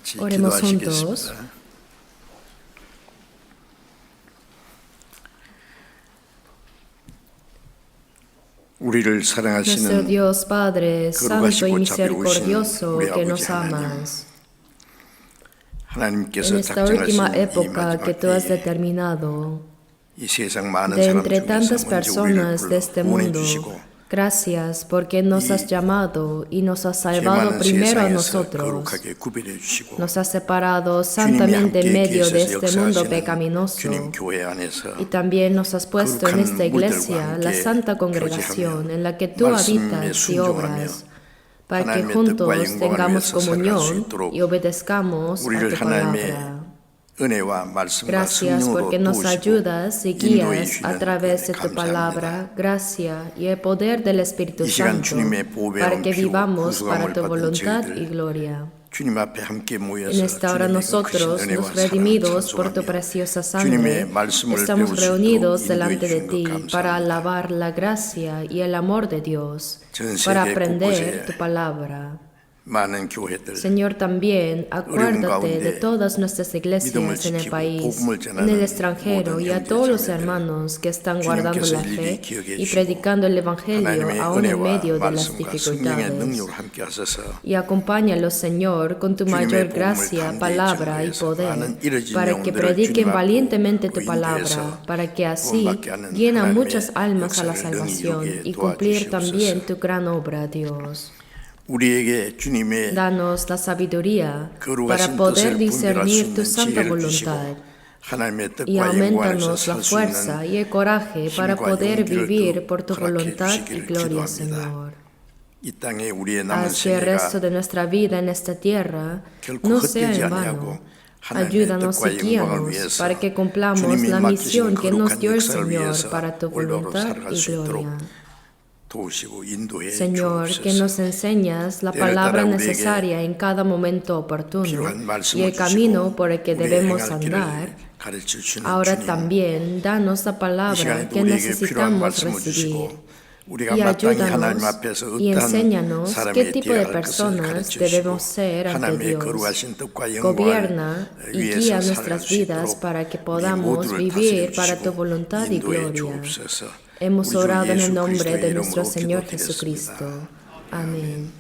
같이 Oremos juntos. 기도하시겠습니다. 우리를 Nuestro 사랑하시는 Dios Padre, Santo y 거룩하시고 misericordioso, 자비로우신 que 우리 nos 아버지 하나님, amas. 하나님께서 En esta última 작정하신 이 época que 마지막 tú has 때에 determinado, 이 세상 많은 de 사람 entre tantas 중에서 먼저 우리를 personas de este 구원해 mundo, 주시고 gracias porque nos has llamado y nos has 죄 salvado 많은 primero a 세상에서 nosotros. 거룩하게 구별해 주시고 Nos has separado 주님이 santamente en 함께 medio de 계셔서 este mundo 역사하시는 pecaminoso. 주님 교회 안에서 Y también nos has puesto en esta 거룩한 iglesia, 물들과 la 함께 santa congregación en la que tú 말씀에 habitas y 순종하며 obras, para que 하나님의 juntos 뜻과 영광을 tengamos 위해서 살아갈 수 comunión 있도록 y obedezcamos a 우리를 tu 하나님의 palabra. 은혜와 말씀과 Gracias 성령으로 porque nos 도우시고 ayudas y 인도해 guías a 주시는 través de 은혜 tu 감사합니다. palabra, gracia y el poder del Espíritu 이 시간 Santo, 주님의 보배로운 para que 피로 vivamos para 구속함을 tu 받은 voluntad y 저희들 gloria. 주님 앞에 함께 En 모여서 esta hora 주님의 그 크신 nosotros, 은혜와 los 사랑을 redimidos por tu 찬송하며 preciosa 주님의 sangre, 말씀을 estamos 배울 수 reunidos 있도록 delante 인도해 de 주신 것 ti para 감사합니다. alabar la gracia y el amor de Dios, 전 para 세계 aprender 곳곳에 tu palabra. 많은 교회들 Señor, también acuérdate de todas nuestras iglesias en el país, en el extranjero y a todos los hermanos que están guardando la fe y predicando el Evangelio 하나님의 aún en 은혜와 medio de las 말씀과 성령의 dificultades. 능력으로 함께 하셔서 Y acompáñalos, Señor, con tu mayor gracia, palabra y poder, para que prediquen valientemente tu palabra, para que así llenen muchas almas a la salvación y cumplir también tu gran obra, Dios. 우리에게 주님의 Danos la sabiduría para 거룩하신 poder 뜻을 분별할 수 discernir tu 있는 santa 지혜를 주시고 voluntad 하나님의 y 뜻과 영광 안에서 aumentanos la 살 수 fuerza 있는 y el coraje para 힘과 poder 용기를 vivir por tu 또 허락해 voluntad y 주시기를 gloria, 기도합니다. Señor. 이 땅에 우리의 남은 Haz que el resto 생애가 de nuestra vida en esta tierra 결코 no sea 헛되지 en 아니하고 vano. 하나님의 Ayúdanos 뜻과 y 영광을 guíanos 위해서 para que cumplamos 주님이 la misión 맡기신 que nos 거룩한 dio el 역사를 Señor 위해서 para tu 올바로 voluntad 살아갈 y 수 있도록 gloria. 도우시고 인도해 Señor, que 주옵소서. nos enseñas la 때를 palabra 따라 우리에게 necesaria en cada momento oportuno 필요한 y 말씀을 el camino 주시고 por el que 우리의 debemos 행할 andar. 길을 가르쳐 주시는 Ahora 주님, también danos la 이 palabra 시간에도 que 우리에게 필요한 necesitamos 말씀을 recibir 주시고 우리가 y 마땅히 하나님 ayúdanos 앞에서 y 어떠한 enséñanos qué 사람이 tipo de 되어야 할 것을 personas 가르쳐 debemos 주시고 ser ante 하나님의 Dios. 거룩하신 뜻과 영광을 Gobierna y guía 위해서 살아갈 nuestras 수 vidas 있도록 para que 우리 podamos 모두를 vivir 다스려 para tu 주시고 voluntad y 인도해 gloria. 주옵소서. Hemos 우리 주 orado en el 예수 nombre 그리스도의 de 이름으로 nuestro Señor 기도드렸습니다. Jesucristo. Amén.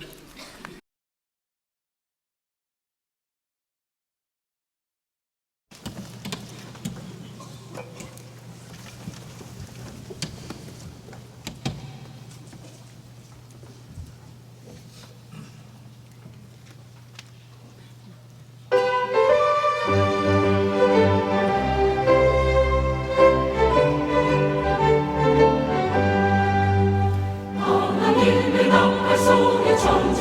하나님의 나팔 소리 전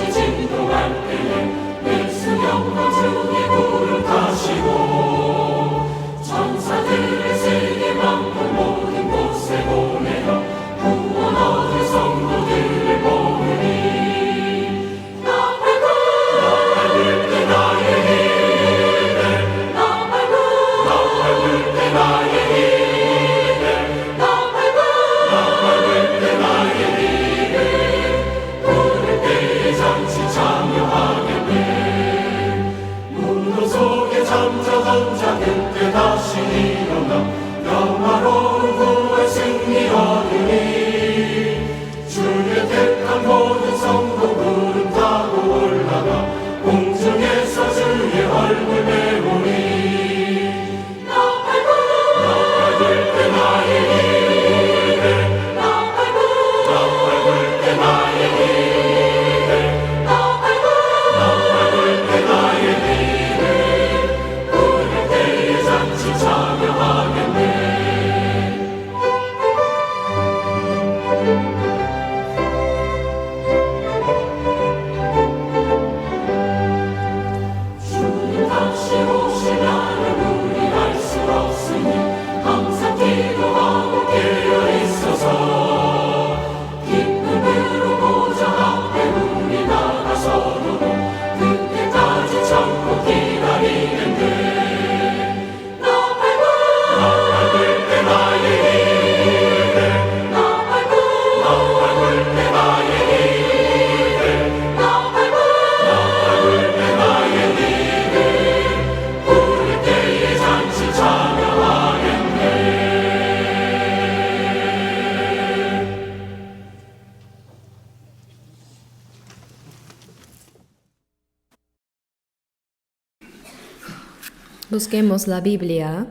Busquemos la Biblia.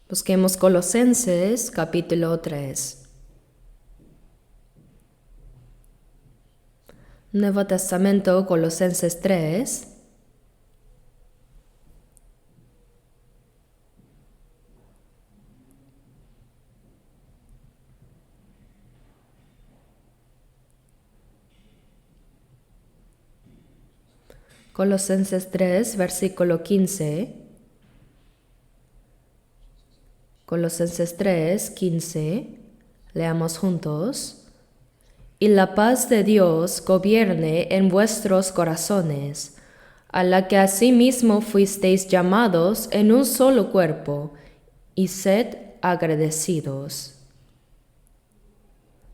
Busquemos Colosenses capítulo 3. Nuevo Testamento, Colosenses 3. Colosenses 3, versículo 15. Colosenses 3, 15. Leamos juntos. Y la paz de Dios gobierne en vuestros corazones, a la que asimismo fuisteis llamados en un solo cuerpo, y sed agradecidos.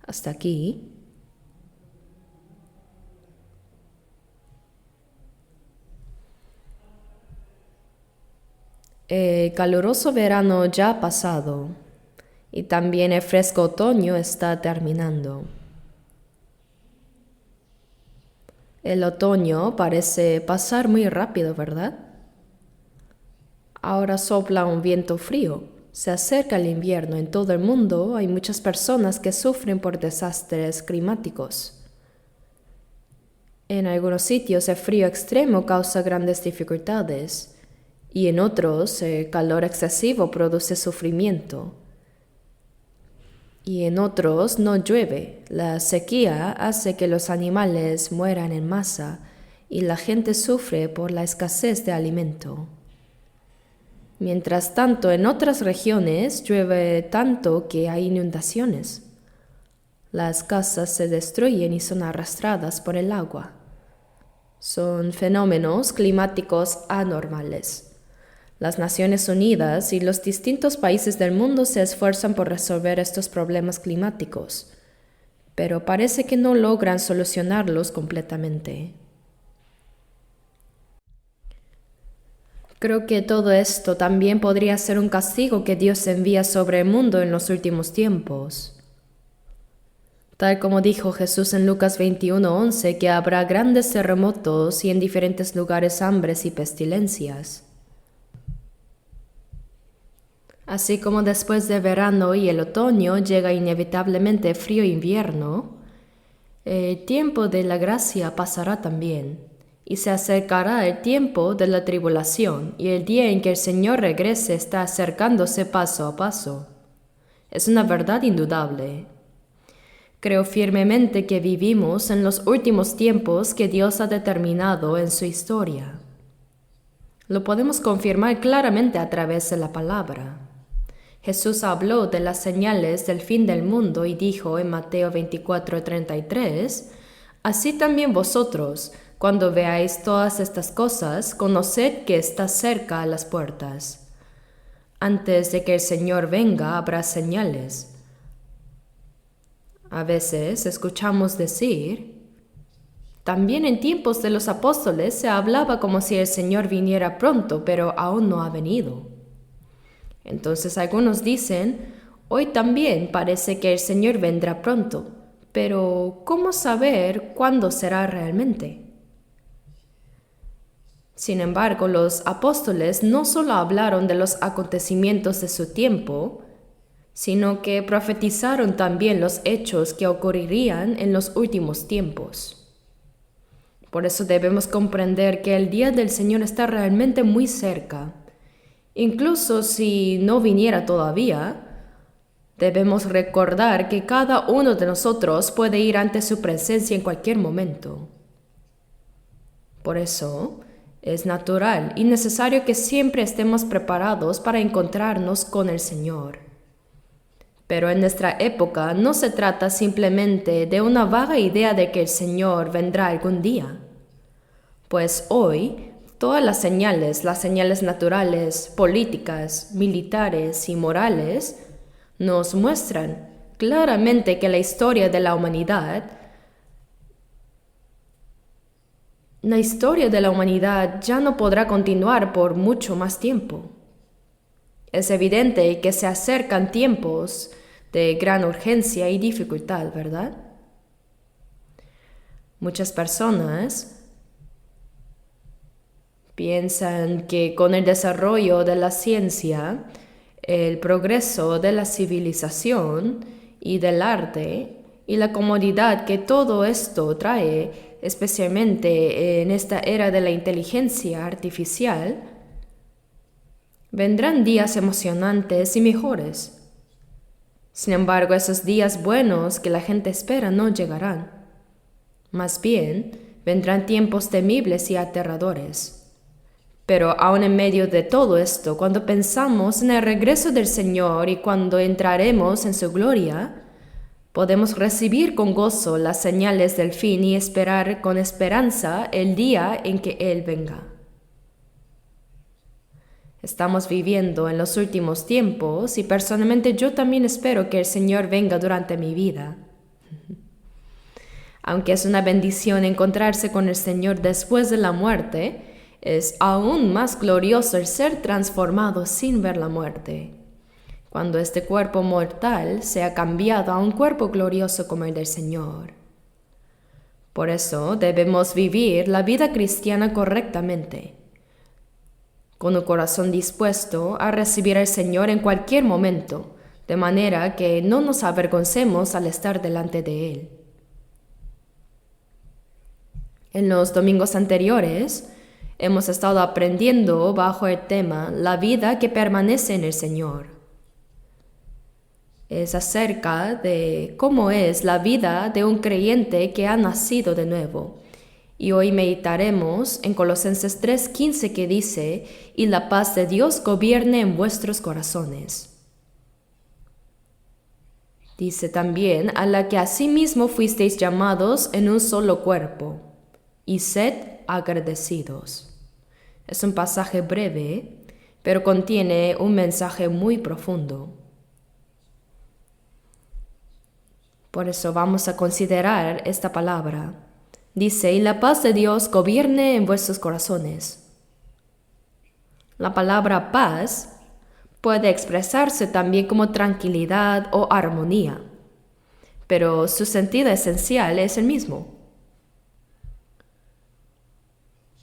Hasta aquí. El caluroso verano ya ha pasado y también el fresco otoño está terminando. El otoño parece pasar muy rápido, ¿verdad? Ahora sopla un viento frío. Se acerca el invierno. En todo el mundo hay muchas personas que sufren por desastres climáticos. En algunos sitios el frío extremo causa grandes dificultades. Y en otros, el calor excesivo produce sufrimiento. Y en otros no llueve. La sequía hace que los animales mueran en masa y la gente sufre por la escasez de alimento. Mientras tanto, en otras regiones llueve tanto que hay inundaciones. Las casas se destruyen y son arrastradas por el agua. Son fenómenos climáticos anormales. Las Naciones Unidas y los distintos países del mundo se esfuerzan por resolver estos problemas climáticos, pero parece que no logran solucionarlos completamente. Creo que todo esto también podría ser un castigo que Dios envía sobre el mundo en los últimos tiempos. Tal como dijo Jesús en Lucas 21:11, que habrá grandes terremotos y en diferentes lugares hambres y pestilencias. Así como después del verano y el otoño llega inevitablemente frío invierno, el tiempo de la gracia pasará también, y se acercará el tiempo de la tribulación, y el día en que el Señor regrese está acercándose paso a paso. Es una verdad indudable. Creo firmemente que vivimos en los últimos tiempos que Dios ha determinado en su historia. Lo podemos confirmar claramente a través de la palabra. Jesús habló de las señales del fin del mundo y dijo en Mateo 24:33, así también vosotros, cuando veáis todas estas cosas, conoced que está cerca a las puertas. Antes de que el Señor venga habrá señales. A veces escuchamos decir, también en tiempos de los apóstoles se hablaba como si el Señor viniera pronto, pero aún no ha venido. Entonces algunos dicen, hoy también parece que el Señor vendrá pronto, pero ¿cómo saber cuándo será realmente? Sin embargo, los apóstoles no solo hablaron de los acontecimientos de su tiempo, sino que profetizaron también los hechos que ocurrirían en los últimos tiempos. Por eso debemos comprender que el día del Señor está realmente muy cerca. Incluso si no viniera todavía, debemos recordar que cada uno de nosotros puede ir ante su presencia en cualquier momento. Por eso, es natural y necesario que siempre estemos preparados para encontrarnos con el Señor. Pero en nuestra época no se trata simplemente de una vaga idea de que el Señor vendrá algún día. Pues hoy, todas las señales naturales, políticas, militares y morales, nos muestran claramente que la historia de la humanidad ya no podrá continuar por mucho más tiempo. Es evidente que se acercan tiempos de gran urgencia y dificultad, ¿verdad? Muchas personas Piensan que con el desarrollo de la ciencia, el progreso de la civilización y del arte y la comodidad que todo esto trae, especialmente en esta era de la inteligencia artificial, vendrán días emocionantes y mejores. Sin embargo, esos días buenos que la gente espera no llegarán. Más bien, vendrán tiempos temibles y aterradores. Pero aún en medio de todo esto, cuando pensamos en el regreso del Señor y cuando entraremos en su gloria, podemos recibir con gozo las señales del fin y esperar con esperanza el día en que Él venga. Estamos viviendo en los últimos tiempos y personalmente yo también espero que el Señor venga durante mi vida. Aunque es una bendición encontrarse con el Señor después de la muerte, es aún más glorioso el ser transformado sin ver la muerte, cuando este cuerpo mortal sea cambiado a un cuerpo glorioso como el del Señor. Por eso debemos vivir la vida cristiana correctamente, con un corazón dispuesto a recibir al Señor en cualquier momento, de manera que no nos avergoncemos al estar delante de Él. En los domingos anteriores, hemos estado aprendiendo bajo el tema la vida que permanece en el Señor. Es acerca de cómo es la vida de un creyente que ha nacido de nuevo. Y hoy meditaremos en Colosenses 3:15 que dice, y la paz de Dios gobierne en vuestros corazones. Dice también, a la que asimismo fuisteis llamados en un solo cuerpo, y sed agradecidos. Es un pasaje breve, pero contiene un mensaje muy profundo. Por eso vamos a considerar esta palabra. Dice, y la paz de Dios gobierne en vuestros corazones. La palabra paz puede expresarse también como tranquilidad o armonía, pero su sentido esencial es el mismo.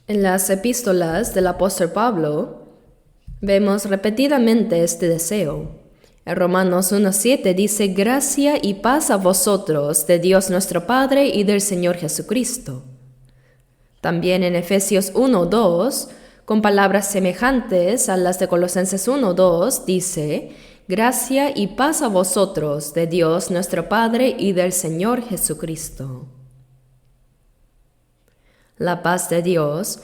En las epístolas del apóstol Pablo vemos repetidamente este deseo. En Romanos 1:7 dice, gracia y paz a vosotros de Dios nuestro Padre y del Señor Jesucristo. También en Efesios 1:2, con palabras semejantes a las de Colosenses 1:2, dice, gracia y paz a vosotros de Dios nuestro Padre y del Señor Jesucristo. La paz de Dios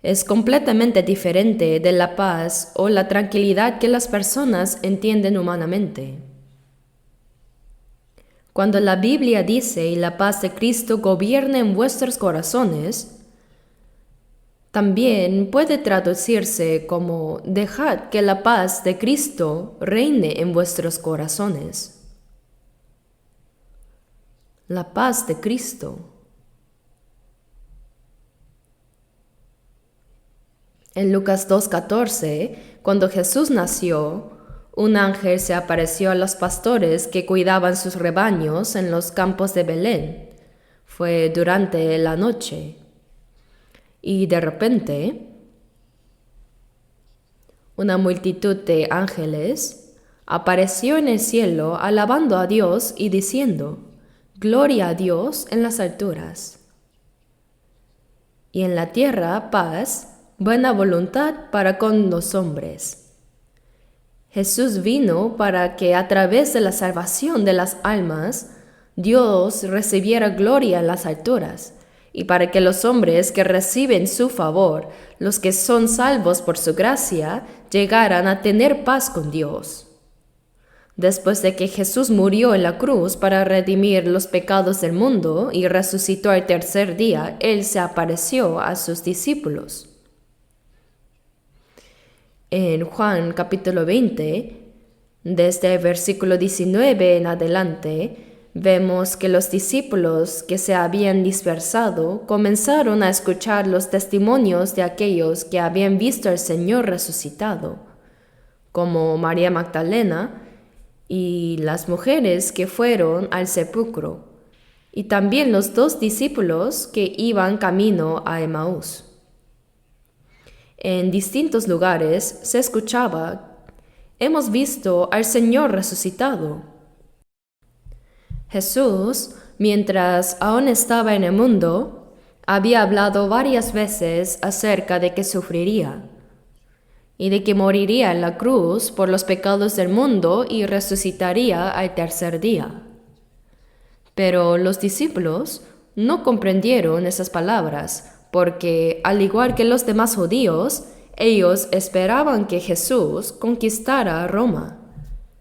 es completamente diferente de la paz o la tranquilidad que las personas entienden humanamente. Cuando la Biblia dice, y la paz de Cristo gobierne en vuestros corazones, también puede traducirse como, dejad que la paz de Cristo reine en vuestros corazones. La paz de Cristo. En Lucas 2:14, cuando Jesús nació, un ángel se apareció a los pastores que cuidaban sus rebaños en los campos de Belén. Fue durante la noche. Y de repente, una multitud de ángeles apareció en el cielo alabando a Dios y diciendo, gloria a Dios en las alturas. Y en la tierra paz, buena voluntad para con los hombres. Jesús vino para que a través de la salvación de las almas, Dios recibiera gloria en las alturas, y para que los hombres que reciben su favor, los que son salvos por su gracia, llegaran a tener paz con Dios. Después de que Jesús murió en la cruz para redimir los pecados del mundo y resucitó al tercer día, Él se apareció a sus discípulos. En Juan capítulo 20, desde el versículo 19 en adelante, vemos que los discípulos que se habían dispersado comenzaron a escuchar los testimonios de aquellos que habían visto al Señor resucitado, como María Magdalena y las mujeres que fueron al sepulcro, y también los 2 discípulos que iban camino a Emaús. En distintos lugares se escuchaba: hemos visto al Señor resucitado. Jesús, mientras aún estaba en el mundo, había hablado varias veces acerca de que sufriría y de que moriría en la cruz por los pecados del mundo y resucitaría al tercer día. Pero los discípulos no comprendieron esas palabras, porque, al igual que los demás judíos, ellos esperaban que Jesús conquistara Roma,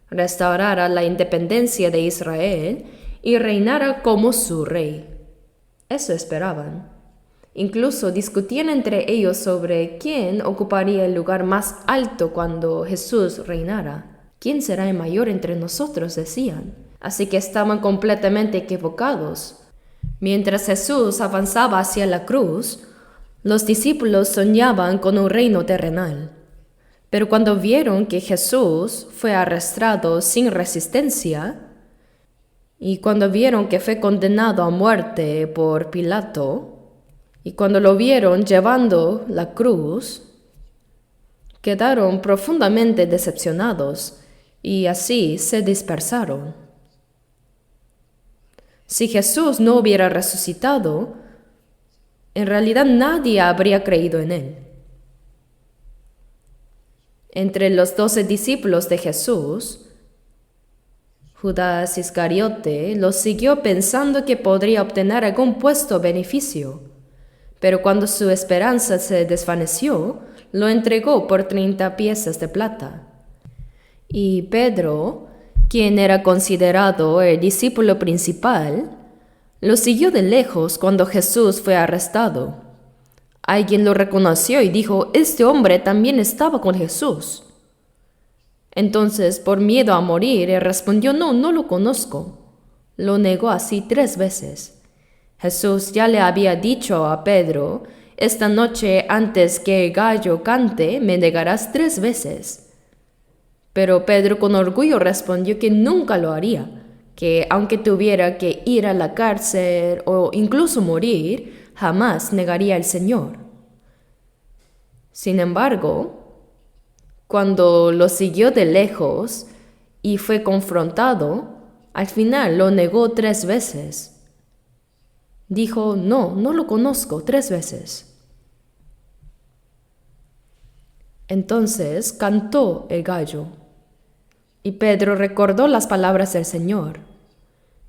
restaurara la independencia de Israel y reinara como su rey. Eso esperaban. Incluso discutían entre ellos sobre quién ocuparía el lugar más alto cuando Jesús reinara. ¿Quién será el mayor entre nosotros?, decían. Así que estaban completamente equivocados. Mientras Jesús avanzaba hacia la cruz, los discípulos soñaban con un reino terrenal. Pero cuando vieron que Jesús fue arrestado sin resistencia, y cuando vieron que fue condenado a muerte por Pilato, y cuando lo vieron llevando la cruz, quedaron profundamente decepcionados y así se dispersaron. Si Jesús no hubiera resucitado, en realidad nadie habría creído en él. Entre los 12 discípulos de Jesús, Judas Iscariote lo siguió pensando que podría obtener algún puesto o beneficio. Pero cuando su esperanza se desvaneció, lo entregó por 30 piezas de plata. Y Pedro, quien era considerado el discípulo principal, lo siguió de lejos cuando Jesús fue arrestado. Alguien lo reconoció y dijo: este hombre también estaba con Jesús. Entonces, por miedo a morir, él respondió: no lo conozco. Lo negó así 3 veces. Jesús ya le había dicho a Pedro: esta noche antes que el gallo cante, me negarás 3 veces. Pero Pedro con orgullo respondió que nunca lo haría, que aunque tuviera que ir a la cárcel o incluso morir, jamás negaría al Señor. Sin embargo, cuando lo siguió de lejos y fue confrontado, al final lo negó 3 veces. Dijo: no lo conozco 3 veces. Entonces cantó el gallo, y Pedro recordó las palabras del Señor.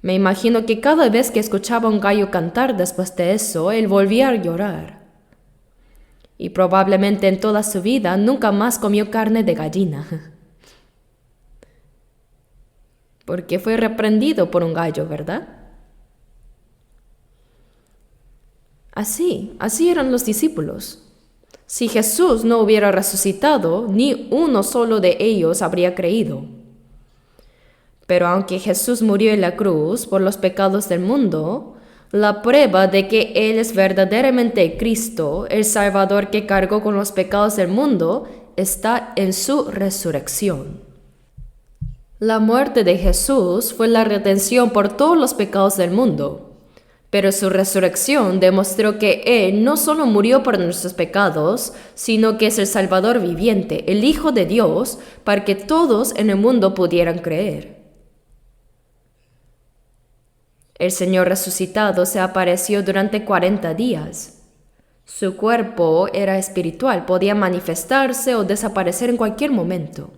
Me imagino que cada vez que escuchaba un gallo cantar después de eso, él volvía a llorar. Y probablemente en toda su vida nunca más comió carne de gallina. Porque fue reprendido por un gallo, ¿verdad? Así eran los discípulos. Si Jesús no hubiera resucitado, ni uno solo de ellos habría creído. Pero aunque Jesús murió en la cruz por los pecados del mundo, la prueba de que Él es verdaderamente Cristo, el Salvador que cargó con los pecados del mundo, está en su resurrección. La muerte de Jesús fue la redención por todos los pecados del mundo. Pero su resurrección demostró que Él no solo murió por nuestros pecados, sino que es el Salvador viviente, el Hijo de Dios, para que todos en el mundo pudieran creer. El Señor resucitado se apareció durante 40 días. Su cuerpo era espiritual, podía manifestarse o desaparecer en cualquier momento.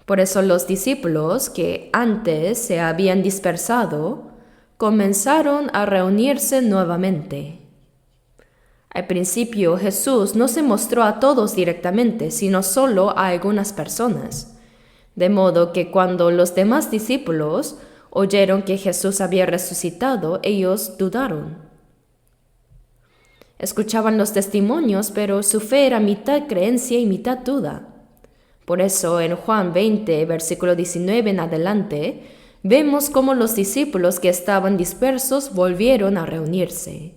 Por eso los discípulos que antes se habían dispersado comenzaron a reunirse nuevamente. Al principio Jesús no se mostró a todos directamente, sino solo a algunas personas. De modo que cuando los demás discípulos oyeron que Jesús había resucitado, ellos dudaron. Escuchaban los testimonios, pero su fe era mitad creencia y mitad duda. Por eso en Juan 20, versículo 19 en adelante, vemos cómo los discípulos que estaban dispersos volvieron a reunirse.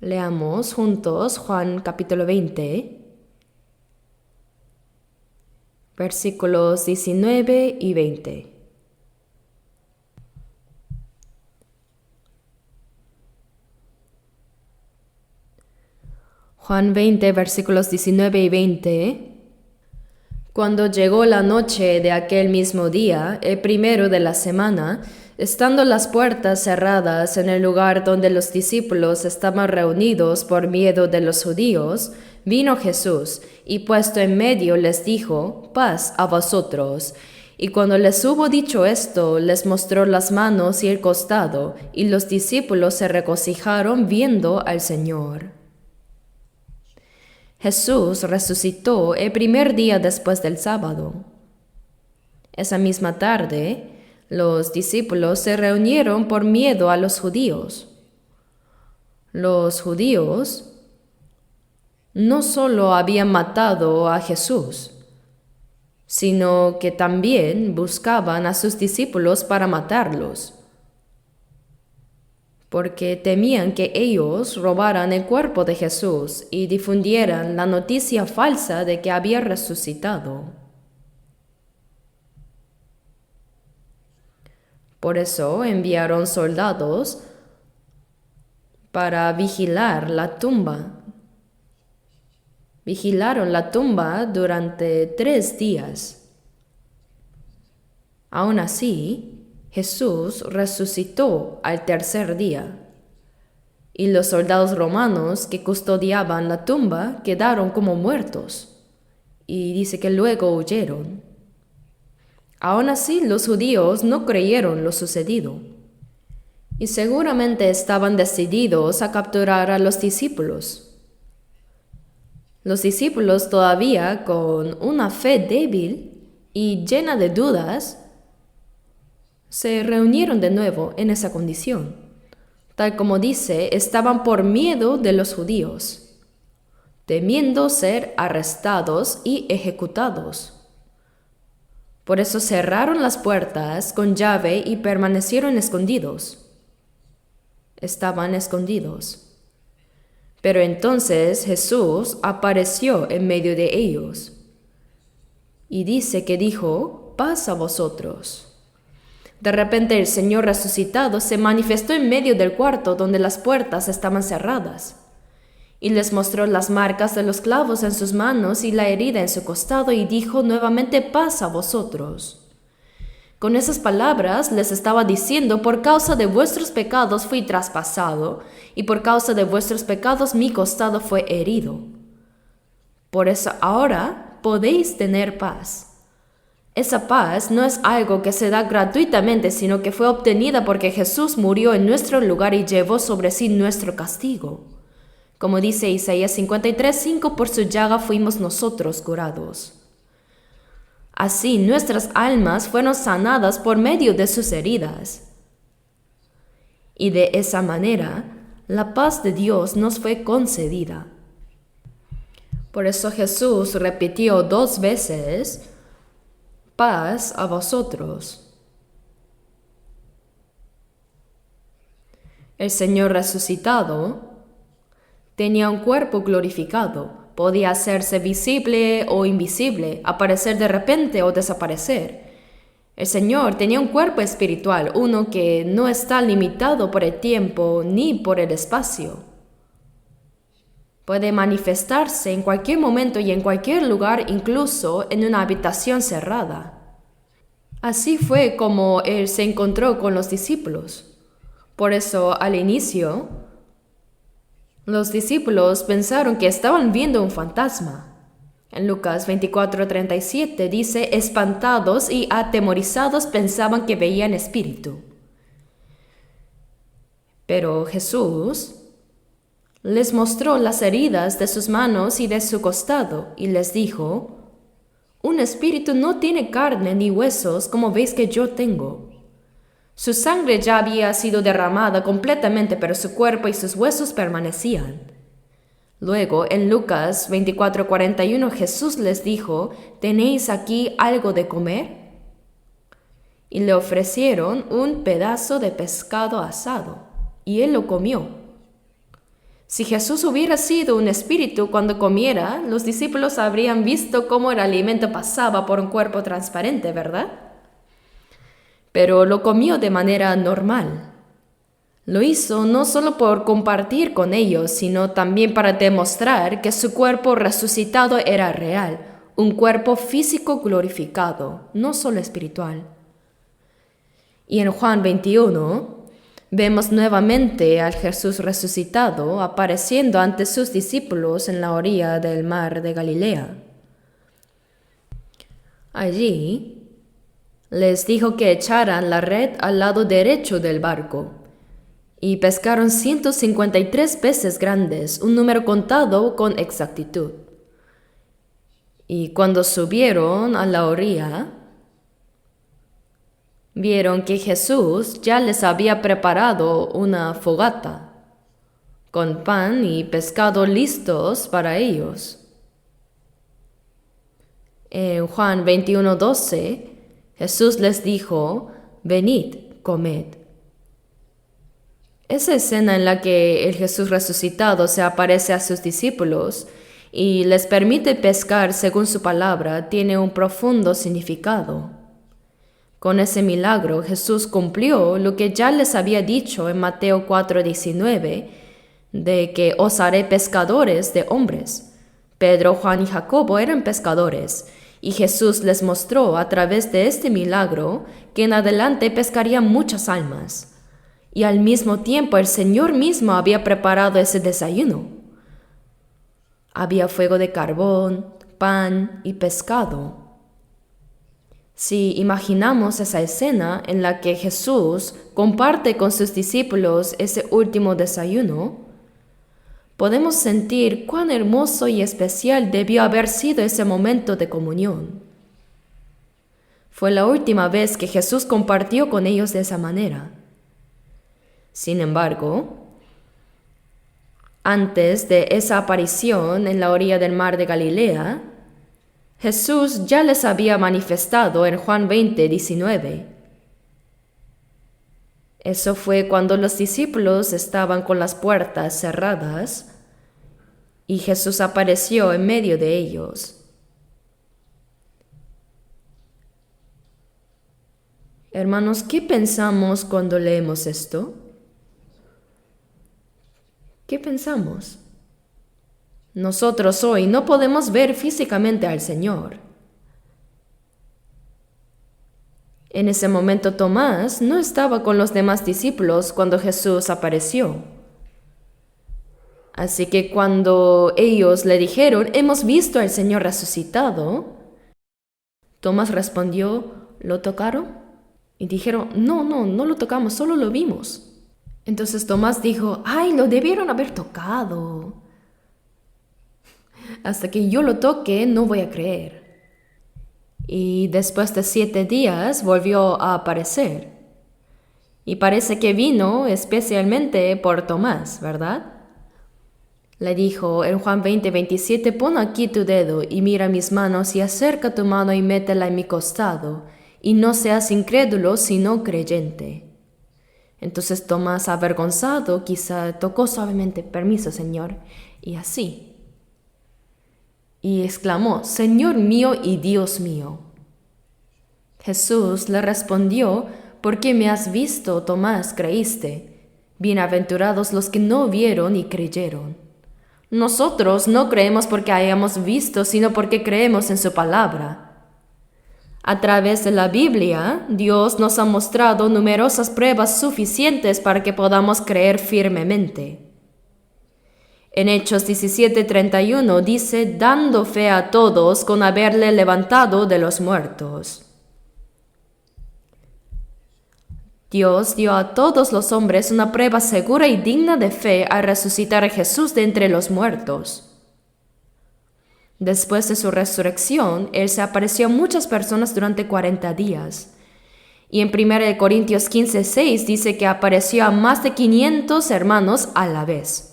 Leamos juntos Juan capítulo 20, versículos 19 y 20. Juan 20, versículos 19 y 20. Cuando llegó la noche de aquel mismo día, el primero de la semana, estando las puertas cerradas en el lugar donde los discípulos estaban reunidos por miedo de los judíos, vino Jesús, y puesto en medio les dijo, paz a vosotros. Y cuando les hubo dicho esto, les mostró las manos y el costado, y los discípulos se regocijaron viendo al Señor. Jesús resucitó el primer día después del sábado. Esa misma tarde, los discípulos se reunieron por miedo a los judíos. Los judíos no solo habían matado a Jesús, sino que también buscaban a sus discípulos para matarlos, porque temían que ellos robaran el cuerpo de Jesús y difundieran la noticia falsa de que había resucitado. Por eso enviaron soldados para vigilar la tumba. Vigilaron la tumba durante 3 días. Aún así, Jesús resucitó al tercer día, y los soldados romanos que custodiaban la tumba quedaron como muertos, y dice que luego huyeron. Aún así, los judíos no creyeron lo sucedido, y seguramente estaban decididos a capturar a los discípulos. Los discípulos, todavía con una fe débil y llena de dudas, se reunieron de nuevo en esa condición. Tal como dice, estaban por miedo de los judíos, temiendo ser arrestados y ejecutados. Por eso cerraron las puertas con llave y permanecieron escondidos. Estaban escondidos. Pero entonces Jesús apareció en medio de ellos. Y dice que dijo, paz a vosotros. De repente el Señor resucitado se manifestó en medio del cuarto donde las puertas estaban cerradas, y les mostró las marcas de los clavos en sus manos y la herida en su costado, y dijo nuevamente, paz a vosotros. Con esas palabras les estaba diciendo, por causa de vuestros pecados fui traspasado, y por causa de vuestros pecados mi costado fue herido. Por eso ahora podéis tener paz. Esa paz no es algo que se da gratuitamente, sino que fue obtenida porque Jesús murió en nuestro lugar y llevó sobre sí nuestro castigo. Como dice Isaías 53:5, por su llaga fuimos nosotros curados. Así nuestras almas fueron sanadas por medio de sus heridas. Y de esa manera, la paz de Dios nos fue concedida. Por eso Jesús repitió 2 veces, paz a vosotros. El Señor resucitado tenía un cuerpo glorificado, podía hacerse visible o invisible, aparecer de repente o desaparecer. El Señor tenía un cuerpo espiritual, uno que no está limitado por el tiempo ni por el espacio. Puede manifestarse en cualquier momento y en cualquier lugar, incluso en una habitación cerrada. Así fue como Él se encontró con los discípulos. Por eso, al inicio, los discípulos pensaron que estaban viendo un fantasma. En Lucas 24:37 dice, espantados y atemorizados pensaban que veían espíritu. Pero Jesús les mostró las heridas de sus manos y de su costado, y les dijo, un espíritu no tiene carne ni huesos como veis que yo tengo. Su sangre ya había sido derramada completamente, pero su cuerpo y sus huesos permanecían. Luego, en Lucas 24:41, Jesús les dijo, ¿tenéis aquí algo de comer? Y le ofrecieron un pedazo de pescado asado, y él lo comió. Si Jesús hubiera sido un espíritu cuando comiera, los discípulos habrían visto cómo el alimento pasaba por un cuerpo transparente, ¿verdad? Pero lo comió de manera normal. Lo hizo no solo por compartir con ellos, sino también para demostrar que su cuerpo resucitado era real, un cuerpo físico glorificado, no solo espiritual. Y en Juan 21 vemos nuevamente al Jesús resucitado apareciendo ante sus discípulos en la orilla del mar de Galilea. Allí les dijo que echaran la red al lado derecho del barco, y pescaron 153 peces grandes, un número contado con exactitud. Y cuando subieron a la orilla, vieron que Jesús ya les había preparado una fogata, con pan y pescado listos para ellos. En Juan 21:12, Jesús les dijo: venid, comed. Esa escena en la que el Jesús resucitado se aparece a sus discípulos y les permite pescar según su palabra tiene un profundo significado. Con ese milagro Jesús cumplió lo que ya les había dicho en Mateo 4:19, de que os haré pescadores de hombres. Pedro, Juan y Jacobo eran pescadores, y Jesús les mostró a través de este milagro que en adelante pescarían muchas almas. Y al mismo tiempo el Señor mismo había preparado ese desayuno. Había fuego de carbón, pan y pescado. Si imaginamos esa escena en la que Jesús comparte con sus discípulos ese último desayuno, podemos sentir cuán hermoso y especial debió haber sido ese momento de comunión. Fue la última vez que Jesús compartió con ellos de esa manera. Sin embargo, antes de esa aparición en la orilla del mar de Galilea, Jesús ya les había manifestado en Juan 20:19. Eso fue cuando los discípulos estaban con las puertas cerradas y Jesús apareció en medio de ellos. Hermanos, ¿qué pensamos cuando leemos esto? ¿Qué pensamos? Nosotros hoy no podemos ver físicamente al Señor. En ese momento Tomás no estaba con los demás discípulos cuando Jesús apareció. Así que cuando ellos le dijeron: hemos visto al Señor resucitado, Tomás respondió: ¿lo tocaron? Y dijeron: no lo tocamos, solo lo vimos. Entonces Tomás dijo: ¡ay, lo debieron haber tocado! Hasta que yo lo toque, no voy a creer. Y después de 7 días volvió a aparecer. Y parece que vino especialmente por Tomás, ¿verdad? Le dijo en Juan 20:27: pon aquí tu dedo y mira mis manos, y acerca tu mano y métela en mi costado, y no seas incrédulo sino creyente. Entonces Tomás, avergonzado, quizá tocó suavemente: permiso, Señor, y así. Y exclamó: Señor mío y Dios mío. Jesús le respondió: porque me has visto, Tomás, creíste. Bienaventurados los que no vieron y creyeron. Nosotros no creemos porque hayamos visto, sino porque creemos en su palabra. A través de la Biblia, Dios nos ha mostrado numerosas pruebas suficientes para que podamos creer firmemente. En Hechos 17:31 dice: dando fe a todos con haberle levantado de los muertos. Dios dio a todos los hombres una prueba segura y digna de fe al resucitar a Jesús de entre los muertos. Después de su resurrección, Él se apareció a muchas personas durante 40 días. Y en 1 Corintios 15:6 dice que apareció a más de 500 hermanos a la vez.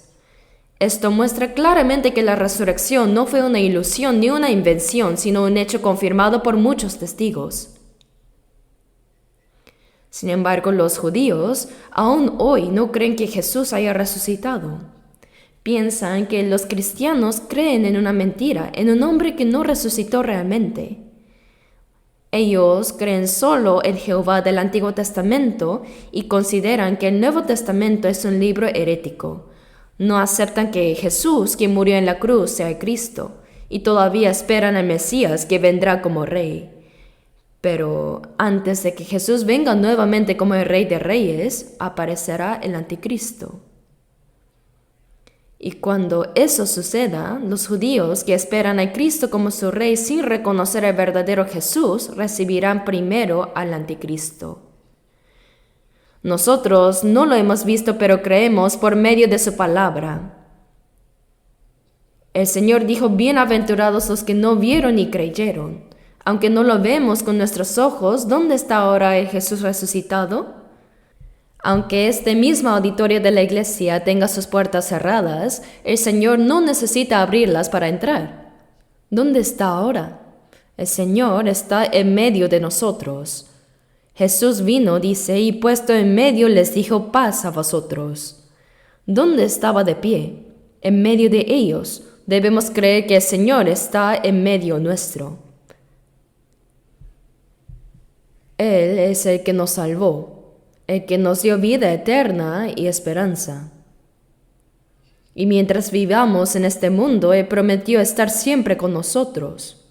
Esto muestra claramente que la resurrección no fue una ilusión ni una invención, sino un hecho confirmado por muchos testigos. Sin embargo, los judíos aún hoy no creen que Jesús haya resucitado. Piensan que los cristianos creen en una mentira, en un hombre que no resucitó realmente. Ellos creen solo en Jehová del Antiguo Testamento y consideran que el Nuevo Testamento es un libro herético. No aceptan que Jesús, quien murió en la cruz, sea Cristo, y todavía esperan al Mesías que vendrá como Rey. Pero antes de que Jesús venga nuevamente como el Rey de Reyes, aparecerá el Anticristo. Y cuando eso suceda, los judíos que esperan a Cristo como su Rey sin reconocer al verdadero Jesús, recibirán primero al Anticristo. Nosotros no lo hemos visto, pero creemos por medio de su palabra. El Señor dijo: bienaventurados los que no vieron ni creyeron. Aunque no lo vemos con nuestros ojos, ¿dónde está ahora el Jesús resucitado? Aunque este mismo auditorio de la iglesia tenga sus puertas cerradas, el Señor no necesita abrirlas para entrar. ¿Dónde está ahora? El Señor está en medio de nosotros. Jesús vino, dice, y puesto en medio les dijo: paz a vosotros. ¿Dónde estaba de pie? En medio de ellos. Debemos creer que el Señor está en medio nuestro. Él es el que nos salvó, el que nos dio vida eterna y esperanza. Y mientras vivamos en este mundo, Él prometió estar siempre con nosotros.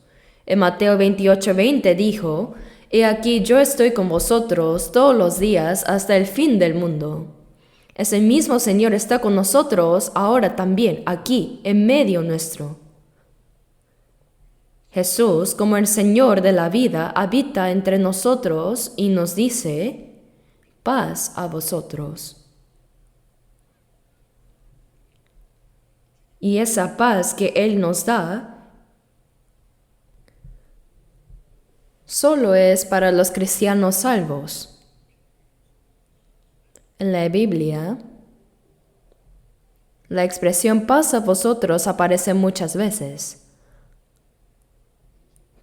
En Mateo 28:20 dijo: He aquí yo estoy con vosotros todos los días hasta el fin del mundo. Ese mismo Señor está con nosotros ahora también, aquí, en medio nuestro. Jesús, como el Señor de la vida, habita entre nosotros y nos dice: paz a vosotros. Y esa paz que Él nos da solo es para los cristianos salvos. En la Biblia, la expresión paz a vosotros aparece muchas veces.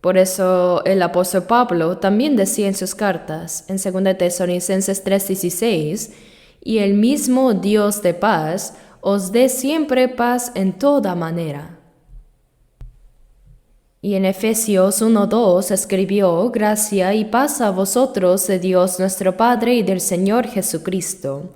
Por eso el apóstol Pablo también decía en sus cartas, en 2 Tesalonicenses 3:16, y el mismo Dios de paz os dé siempre paz en toda manera. Y en Efesios 1:2 escribió: gracia y paz a vosotros de Dios nuestro Padre y del Señor Jesucristo.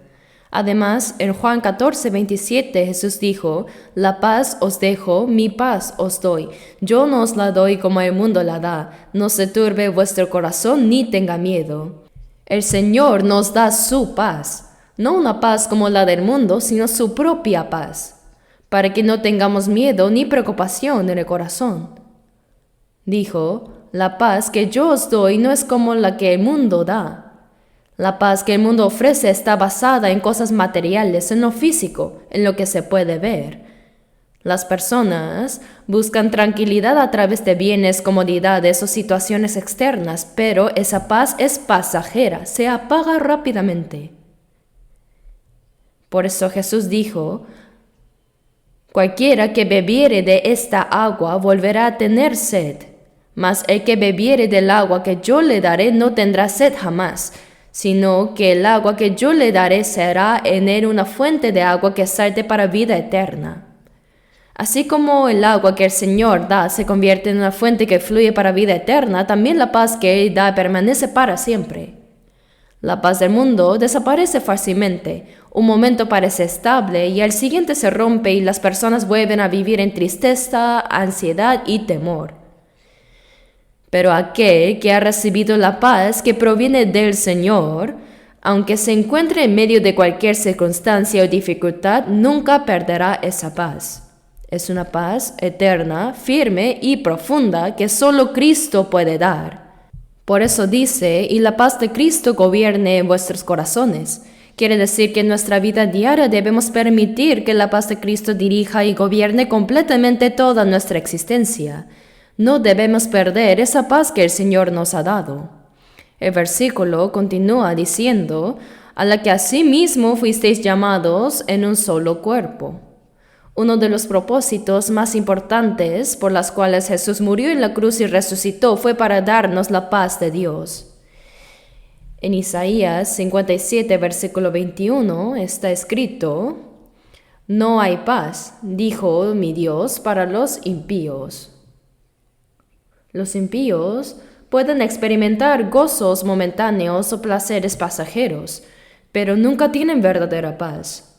Además, en Juan 14:27 Jesús dijo: la paz os dejo, mi paz os doy. Yo no os la doy como el mundo la da. No se turbe vuestro corazón ni tenga miedo. El Señor nos da su paz, no una paz como la del mundo, sino su propia paz, para que no tengamos miedo ni preocupación en el corazón. Dijo: la paz que yo os doy no es como la que el mundo da. La paz que el mundo ofrece está basada en cosas materiales, en lo físico, en lo que se puede ver. Las personas buscan tranquilidad a través de bienes, comodidades o situaciones externas, pero esa paz es pasajera, se apaga rápidamente. Por eso Jesús dijo: cualquiera que bebiere de esta agua volverá a tener sed, mas el que bebiere del agua que yo le daré no tendrá sed jamás, sino que el agua que yo le daré será en él una fuente de agua que salte para vida eterna. Así como el agua que el Señor da se convierte en una fuente que fluye para vida eterna, también la paz que Él da permanece para siempre. La paz del mundo desaparece fácilmente, un momento parece estable y al siguiente se rompe y las personas vuelven a vivir en tristeza, ansiedad y temor. Pero aquel que ha recibido la paz que proviene del Señor, aunque se encuentre en medio de cualquier circunstancia o dificultad, nunca perderá esa paz. Es una paz eterna, firme y profunda que solo Cristo puede dar. Por eso dice: y la paz de Cristo gobierne en vuestros corazones. Quiere decir que en nuestra vida diaria debemos permitir que la paz de Cristo dirija y gobierne completamente toda nuestra existencia. No debemos perder esa paz que el Señor nos ha dado. El versículo continúa diciendo: a la que asimismo fuisteis llamados en un solo cuerpo. Uno de los propósitos más importantes por las cuales Jesús murió en la cruz y resucitó fue para darnos la paz de Dios. En Isaías 57, versículo 21 está escrito: no hay paz, dijo mi Dios, para los impíos. Los impíos pueden experimentar gozos momentáneos o placeres pasajeros, pero nunca tienen verdadera paz.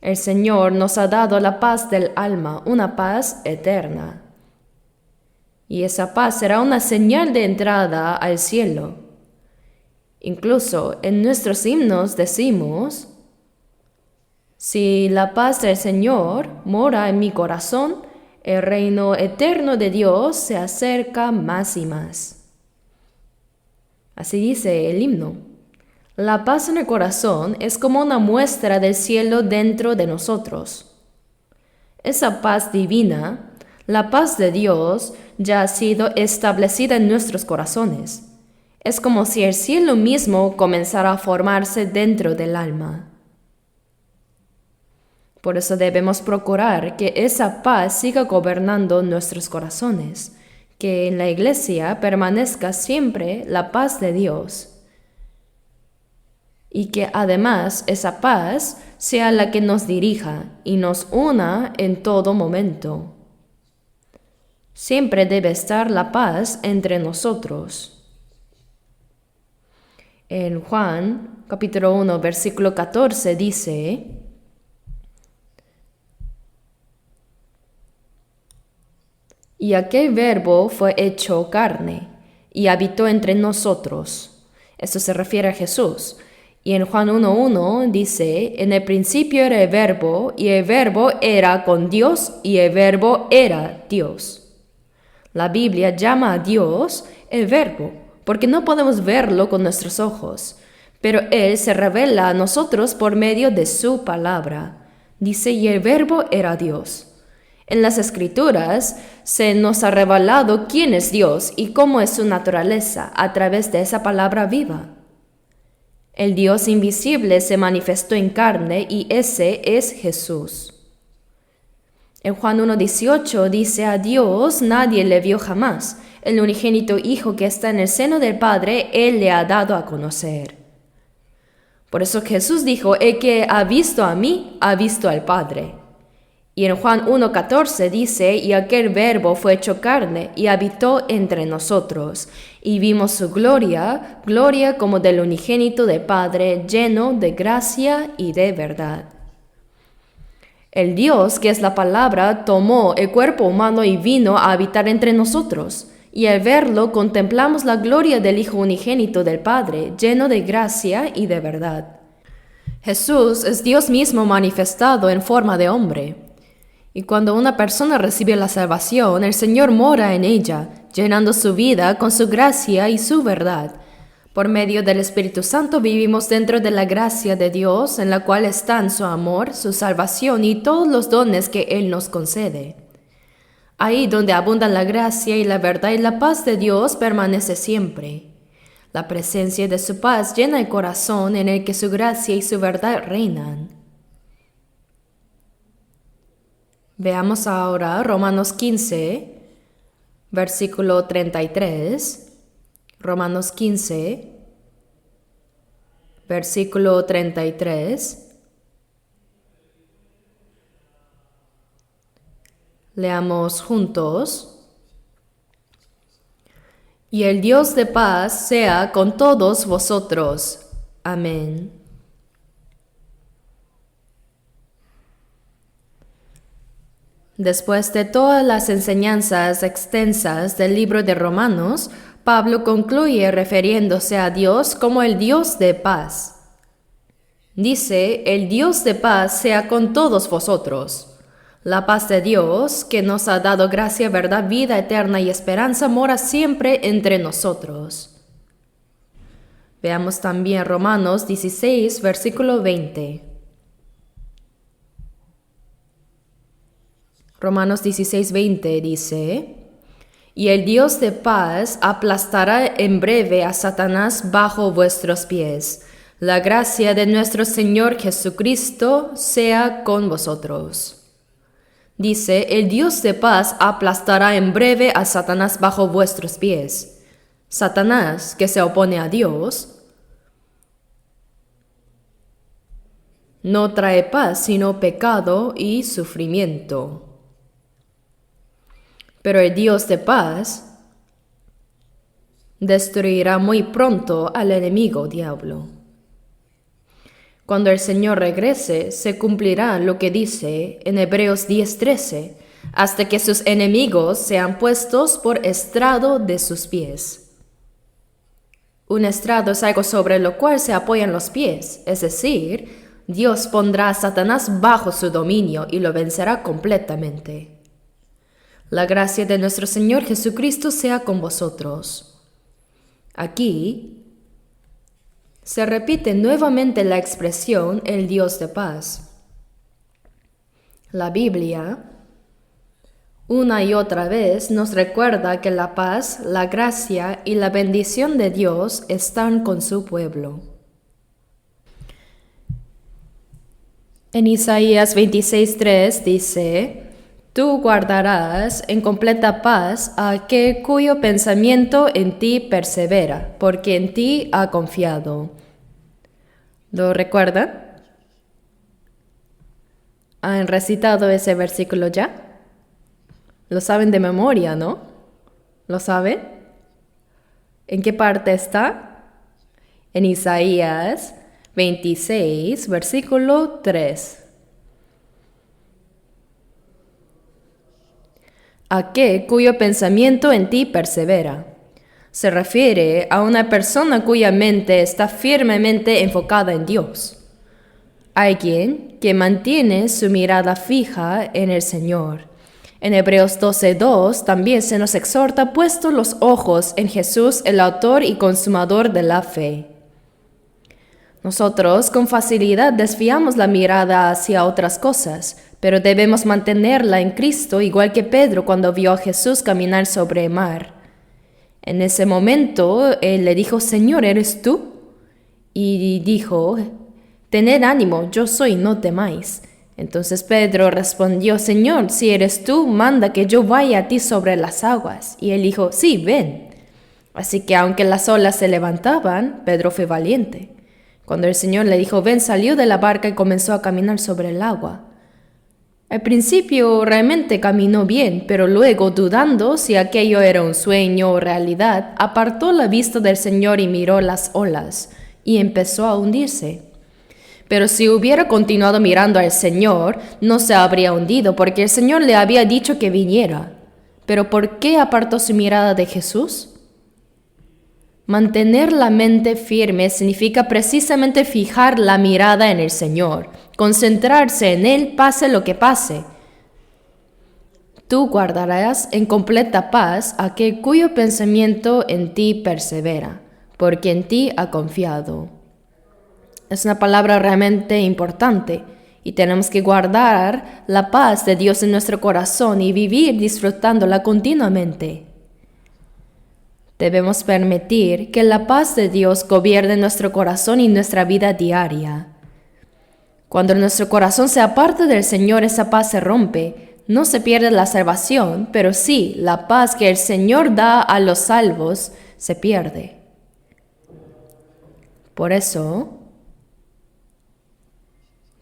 El Señor nos ha dado la paz del alma, una paz eterna. Y esa paz será una señal de entrada al cielo. Incluso en nuestros himnos decimos: si la paz del Señor mora en mi corazón, el reino eterno de Dios se acerca más y más. Así dice el himno. La paz en el corazón es como una muestra del cielo dentro de nosotros. Esa paz divina, la paz de Dios, ya ha sido establecida en nuestros corazones. Es como si el cielo mismo comenzara a formarse dentro del alma. Por eso debemos procurar que esa paz siga gobernando nuestros corazones, que en la Iglesia permanezca siempre la paz de Dios, y que además esa paz sea la que nos dirija y nos una en todo momento. Siempre debe estar la paz entre nosotros. En Juan, capítulo 1, versículo 14 dice: y aquel Verbo fue hecho carne y habitó entre nosotros. Esto se refiere a Jesús. Y en Juan 1:1 dice: en el principio era el Verbo, y el Verbo era con Dios, y el Verbo era Dios. La Biblia llama a Dios el Verbo, porque no podemos verlo con nuestros ojos, pero Él se revela a nosotros por medio de su palabra. Dice: y el Verbo era Dios. En las Escrituras se nos ha revelado quién es Dios y cómo es su naturaleza a través de esa palabra viva. El Dios invisible se manifestó en carne y ese es Jesús. En Juan 1:18 dice: a Dios nadie le vio jamás. El unigénito Hijo que está en el seno del Padre, Él le ha dado a conocer. Por eso Jesús dijo: el que ha visto a mí, ha visto al Padre. Y en Juan 1:14 dice: y aquel Verbo fue hecho carne y habitó entre nosotros, y vimos su gloria, gloria como del unigénito del Padre, lleno de gracia y de verdad. El Dios, que es la palabra, tomó el cuerpo humano y vino a habitar entre nosotros, y al verlo contemplamos la gloria del Hijo unigénito del Padre, lleno de gracia y de verdad. Jesús es Dios mismo manifestado en forma de hombre. Y cuando una persona recibe la salvación, el Señor mora en ella, llenando su vida con su gracia y su verdad. Por medio del Espíritu Santo vivimos dentro de la gracia de Dios, en la cual están su amor, su salvación y todos los dones que Él nos concede. Ahí donde abundan la gracia y la verdad y la paz de Dios permanece siempre. La presencia de su paz llena el corazón en el que su gracia y su verdad reinan. Veamos ahora Romanos 15, versículo 33. Romanos 15, versículo 33. Leamos juntos. Y el Dios de paz sea con todos vosotros. Amén. Después de todas las enseñanzas extensas del libro de Romanos, Pablo concluye refiriéndose a Dios como el Dios de paz. Dice: el Dios de paz sea con todos vosotros. La paz de Dios, que nos ha dado gracia, verdad, vida eterna y esperanza, mora siempre entre nosotros. Veamos también Romanos 16, versículo 20. Romanos 16:20 dice: y el Dios de paz aplastará en breve a Satanás bajo vuestros pies. La gracia de nuestro Señor Jesucristo sea con vosotros. Dice: el Dios de paz aplastará en breve a Satanás bajo vuestros pies. Satanás, que se opone a Dios, no trae paz sino pecado y sufrimiento. Pero el Dios de paz destruirá muy pronto al enemigo diablo. Cuando el Señor regrese, se cumplirá lo que dice en Hebreos 10:13, hasta que sus enemigos sean puestos por estrado de sus pies. Un estrado es algo sobre lo cual se apoyan los pies, es decir, Dios pondrá a Satanás bajo su dominio y lo vencerá completamente. La gracia de nuestro Señor Jesucristo sea con vosotros. Aquí se repite nuevamente la expresión el Dios de paz. La Biblia, una y otra vez, nos recuerda que la paz, la gracia y la bendición de Dios están con su pueblo. En Isaías 26:3 dice: Tú guardarás en completa paz a aquel cuyo pensamiento en ti persevera, porque en ti ha confiado. ¿Lo recuerdan? ¿Han recitado ese versículo ya? Lo saben de memoria, ¿no? ¿Lo saben? ¿En qué parte está? En Isaías 26, versículo 3. Aquel cuyo pensamiento en ti persevera. Se refiere a una persona cuya mente está firmemente enfocada en Dios. Alguien que mantiene su mirada fija en el Señor. En Hebreos 12:2 también se nos exhorta puesto los ojos en Jesús, el autor y consumador de la fe. Nosotros con facilidad desviamos la mirada hacia otras cosas, pero debemos mantenerla en Cristo, igual que Pedro cuando vio a Jesús caminar sobre el mar. En ese momento, él le dijo: Señor, ¿eres tú? Y dijo: Tened ánimo, yo soy, no temáis. Entonces Pedro respondió: Señor, si eres tú, manda que yo vaya a ti sobre las aguas. Y él dijo: Sí, ven. Así que aunque las olas se levantaban, Pedro fue valiente. Cuando el Señor le dijo: ven, salió de la barca y comenzó a caminar sobre el agua. Al principio realmente caminó bien, pero luego, dudando si aquello era un sueño o realidad, apartó la vista del Señor y miró las olas, y empezó a hundirse. Pero si hubiera continuado mirando al Señor, no se habría hundido, porque el Señor le había dicho que viniera. ¿Pero por qué apartó su mirada de Jesús? Mantener la mente firme significa precisamente fijar la mirada en el Señor, concentrarse en Él pase lo que pase. Tú guardarás en completa paz a aquel cuyo pensamiento en ti persevera, porque en ti ha confiado. Es una palabra realmente importante y tenemos que guardar la paz de Dios en nuestro corazón y vivir disfrutándola continuamente. Debemos permitir que la paz de Dios gobierne nuestro corazón y nuestra vida diaria. Cuando nuestro corazón se aparta del Señor, esa paz se rompe. No se pierde la salvación, pero sí, la paz que el Señor da a los salvos se pierde. Por eso,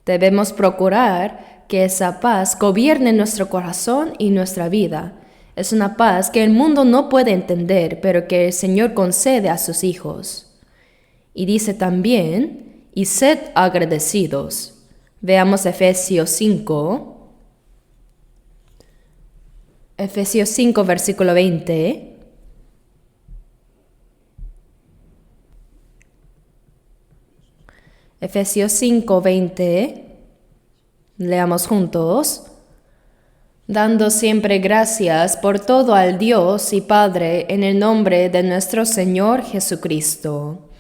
debemos procurar que esa paz gobierne nuestro corazón y nuestra vida. Es una paz que el mundo no puede entender, pero que el Señor concede a sus hijos. Y dice también: y sed agradecidos. Veamos Efesios 5. Efesios 5, versículo 20. Efesios 5, 20. Leamos juntos. Dando siempre gracias por todo al Dios y Padre en el nombre de nuestro Señor Jesucristo.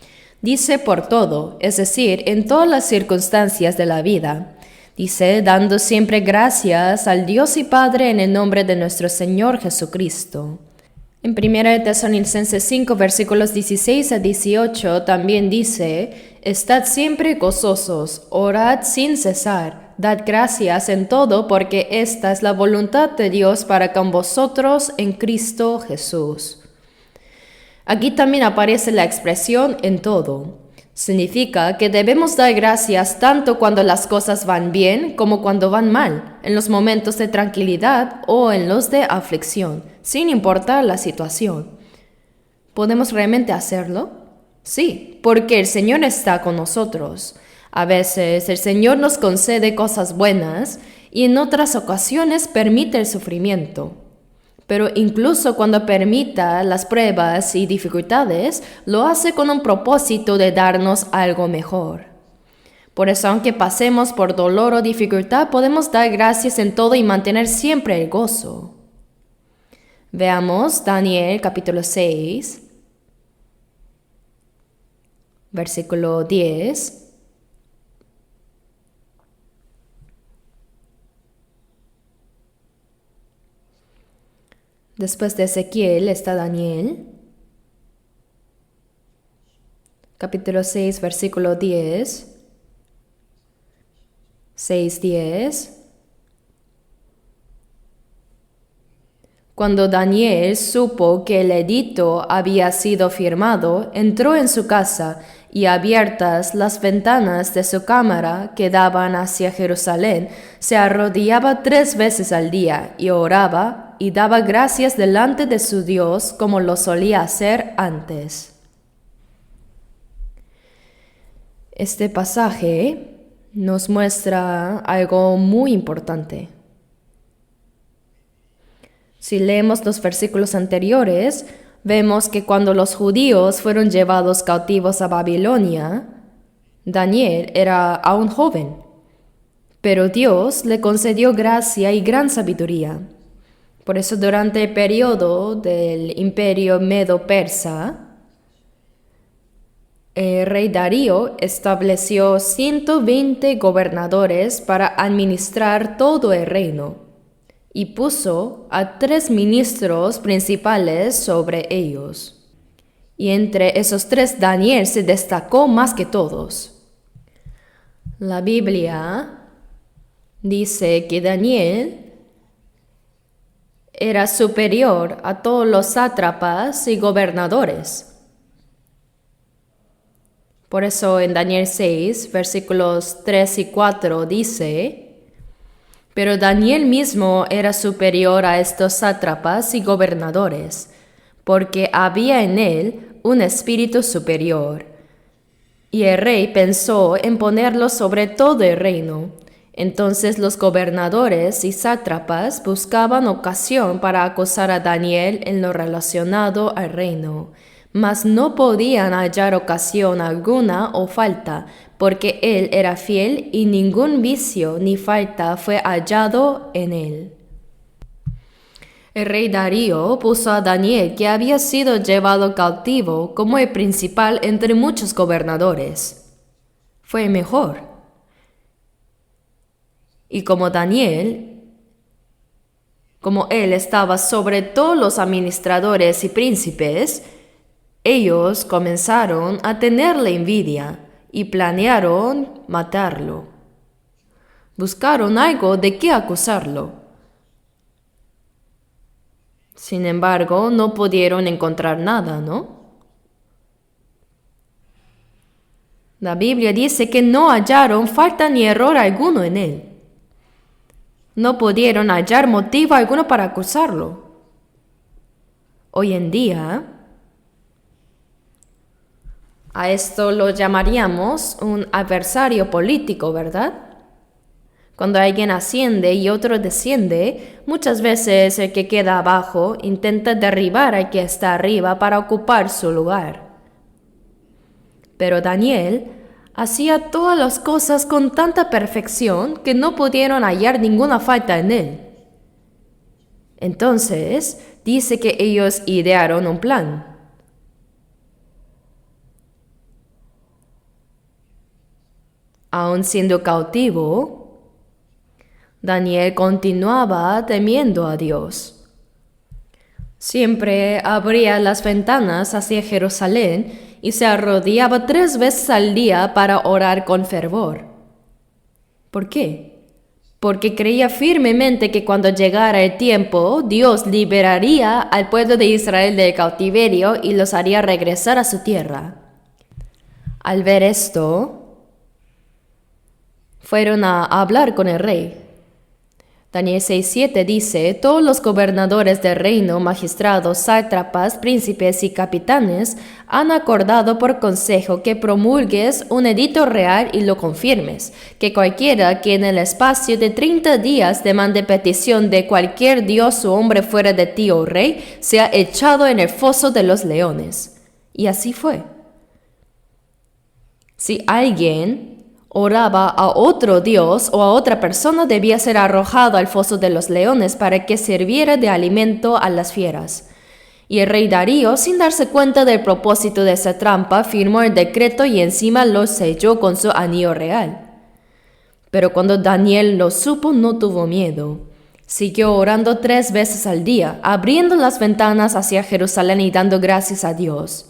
Dice por todo, es decir, en todas las circunstancias de la vida. Dice, dando siempre gracias al Dios y Padre en el nombre de nuestro Señor Jesucristo. En 1 Tesalonicenses 5, versículos 16 a 18 también dice: estad siempre gozosos, orad sin cesar. Dad gracias en todo, porque esta es la voluntad de Dios para con vosotros en Cristo Jesús. Aquí también aparece la expresión en todo. Significa que debemos dar gracias tanto cuando las cosas van bien como cuando van mal, en los momentos de tranquilidad o en los de aflicción, sin importar la situación. ¿Podemos realmente hacerlo? Sí, porque el Señor está con nosotros. A veces el Señor nos concede cosas buenas y en otras ocasiones permite el sufrimiento. Pero incluso cuando permita las pruebas y dificultades, lo hace con un propósito de darnos algo mejor. Por eso, aunque pasemos por dolor o dificultad, podemos dar gracias en todo y mantener siempre el gozo. Veamos Daniel capítulo 6, versículo 10. Después de Ezequiel está Daniel. Capítulo 6, versículo 10. 6:10. Cuando Daniel supo que el edicto había sido firmado, entró en su casa y abiertas las ventanas de su cámara que daban hacia Jerusalén, se arrodillaba 3 veces al día y oraba y daba gracias delante de su Dios como lo solía hacer antes. Este pasaje nos muestra algo muy importante. Si leemos los versículos anteriores, vemos que cuando los judíos fueron llevados cautivos a Babilonia, Daniel era aún joven, pero Dios le concedió gracia y gran sabiduría. Por eso durante el periodo del imperio medo-persa, el rey Darío estableció 120 gobernadores para administrar todo el reino y puso a 3 ministros principales sobre ellos. Y entre esos 3 Daniel se destacó más que todos. La Biblia dice que Daniel era superior a todos los sátrapas y gobernadores. Por eso en Daniel 6, versículos 3 y 4 dice: pero Daniel mismo era superior a estos sátrapas y gobernadores, porque había en él un espíritu superior. Y el rey pensó en ponerlo sobre todo el reino. Entonces los gobernadores y sátrapas buscaban ocasión para acusar a Daniel en lo relacionado al reino, mas no podían hallar ocasión alguna o falta, porque él era fiel y ningún vicio ni falta fue hallado en él. El rey Darío puso a Daniel, que había sido llevado cautivo, como el principal entre muchos gobernadores. Fue el mejor. Y como él estaba sobre todos los administradores y príncipes, ellos comenzaron a tenerle envidia y planearon matarlo. Buscaron algo de qué acusarlo. Sin embargo, no pudieron encontrar nada, ¿no? La Biblia dice que no hallaron falta ni error alguno en él. No pudieron hallar motivo alguno para acusarlo. Hoy en día, a esto lo llamaríamos un adversario político, ¿verdad? Cuando alguien asciende y otro desciende, muchas veces el que queda abajo intenta derribar al que está arriba para ocupar su lugar. Pero Daniel hacía todas las cosas con tanta perfección que no pudieron hallar ninguna falta en él. Entonces, dice que ellos idearon un plan. Aun siendo cautivo, Daniel continuaba temiendo a Dios. Siempre abría las ventanas hacia Jerusalén y se arrodillaba 3 veces al día para orar con fervor. ¿Por qué? Porque creía firmemente que cuando llegara el tiempo, Dios liberaría al pueblo de Israel del cautiverio y los haría regresar a su tierra. Al ver esto, fueron a hablar con el rey. Daniel 6:7 dice, todos los gobernadores del reino, magistrados, sátrapas, príncipes y capitanes han acordado por consejo que promulgues un edicto real y lo confirmes, que cualquiera que en el espacio de 30 días demande petición de cualquier dios o hombre fuera de ti, oh rey, sea echado en el foso de los leones. Y así fue. Si alguien oraba a otro dios o a otra persona, debía ser arrojado al foso de los leones para que sirviera de alimento a las fieras. Y el rey Darío, sin darse cuenta del propósito de esa trampa, firmó el decreto y encima lo selló con su anillo real. Pero cuando Daniel lo supo, no tuvo miedo. Siguió orando 3 veces al día, abriendo las ventanas hacia Jerusalén y dando gracias a Dios.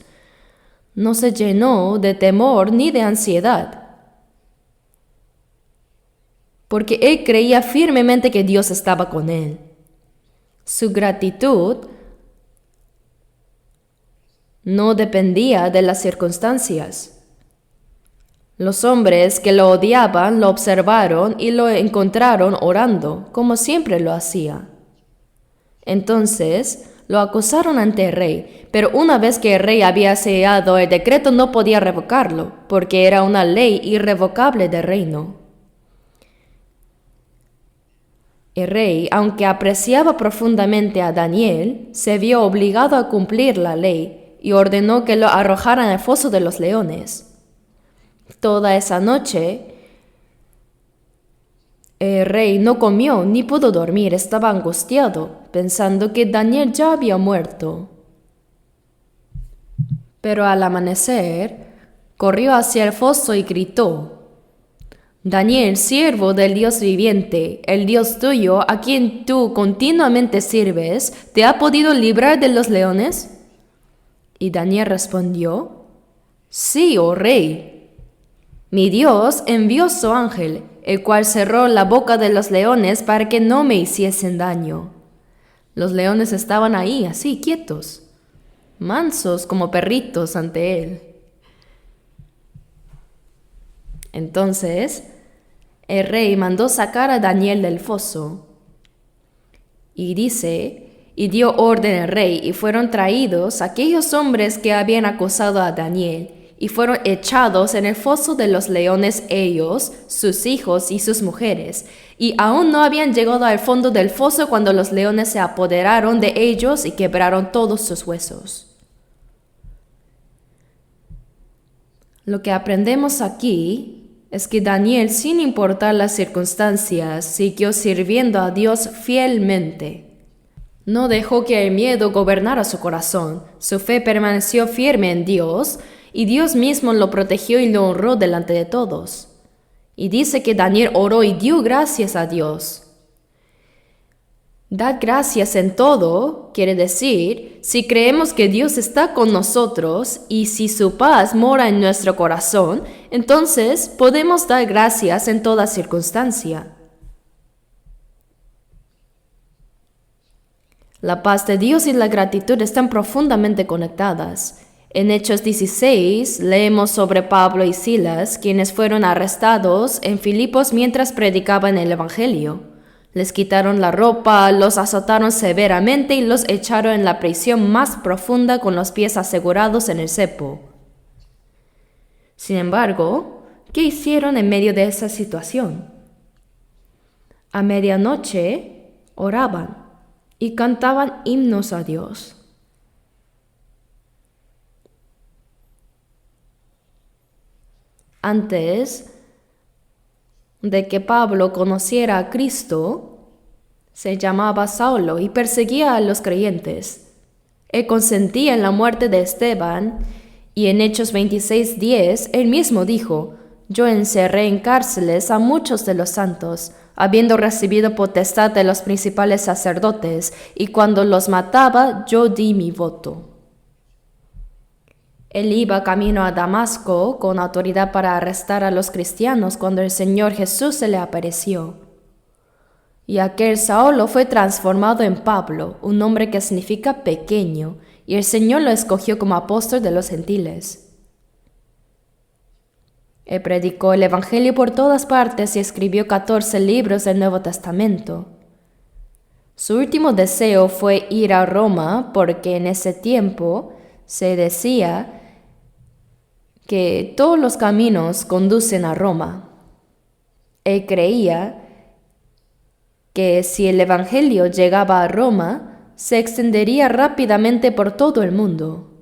No se llenó de temor ni de ansiedad, porque él creía firmemente que Dios estaba con él. Su gratitud no dependía de las circunstancias. Los hombres que lo odiaban lo observaron y lo encontraron orando, como siempre lo hacía. Entonces lo acusaron ante el rey, pero una vez que el rey había sellado el decreto no podía revocarlo, porque era una ley irrevocable del reino. El rey, aunque apreciaba profundamente a Daniel, se vio obligado a cumplir la ley y ordenó que lo arrojaran al foso de los leones. Toda esa noche, el rey no comió ni pudo dormir, estaba angustiado, pensando que Daniel ya había muerto. Pero al amanecer, corrió hacia el foso y gritó: Daniel, siervo del Dios viviente, el Dios tuyo, a quien tú continuamente sirves, ¿te ha podido librar de los leones? Y Daniel respondió: Sí, oh rey. Mi Dios envió su ángel, el cual cerró la boca de los leones para que no me hiciesen daño. Los leones estaban ahí, así, quietos, mansos como perritos ante él. Entonces, el rey mandó sacar a Daniel del foso. Y dice, y dio orden el rey, y fueron traídos aquellos hombres que habían acusado a Daniel, y fueron echados en el foso de los leones ellos, sus hijos y sus mujeres, y aún no habían llegado al fondo del foso cuando los leones se apoderaron de ellos y quebraron todos sus huesos. Lo que aprendemos aquí es que Daniel, sin importar las circunstancias, siguió sirviendo a Dios fielmente. No dejó que el miedo gobernara su corazón. Su fe permaneció firme en Dios, y Dios mismo lo protegió y lo honró delante de todos. Y dice que Daniel oró y dio gracias a Dios. Dad gracias en todo, quiere decir, si creemos que Dios está con nosotros y si su paz mora en nuestro corazón, entonces podemos dar gracias en toda circunstancia. La paz de Dios y la gratitud están profundamente conectadas. En Hechos 16 leemos sobre Pablo y Silas, quienes fueron arrestados en Filipos mientras predicaban el Evangelio. Les quitaron la ropa, los azotaron severamente y los echaron en la prisión más profunda con los pies asegurados en el cepo. Sin embargo, ¿qué hicieron en medio de esa situación? A medianoche oraban y cantaban himnos a Dios. Antes de que Pablo conociera a Cristo, se llamaba Saulo y perseguía a los creyentes. Él consentía en la muerte de Esteban y en Hechos 26:10 él mismo dijo: Yo encerré en cárceles a muchos de los santos, habiendo recibido potestad de los principales sacerdotes, y cuando los mataba yo di mi voto. Él iba camino a Damasco con autoridad para arrestar a los cristianos cuando el Señor Jesús se le apareció. Y aquel Saulo fue transformado en Pablo, un nombre que significa pequeño, y el Señor lo escogió como apóstol de los gentiles. Él predicó el Evangelio por todas partes y escribió 14 libros del Nuevo Testamento. Su último deseo fue ir a Roma porque en ese tiempo se decía que todos los caminos conducen a Roma. Él creía que si el Evangelio llegaba a Roma, se extendería rápidamente por todo el mundo.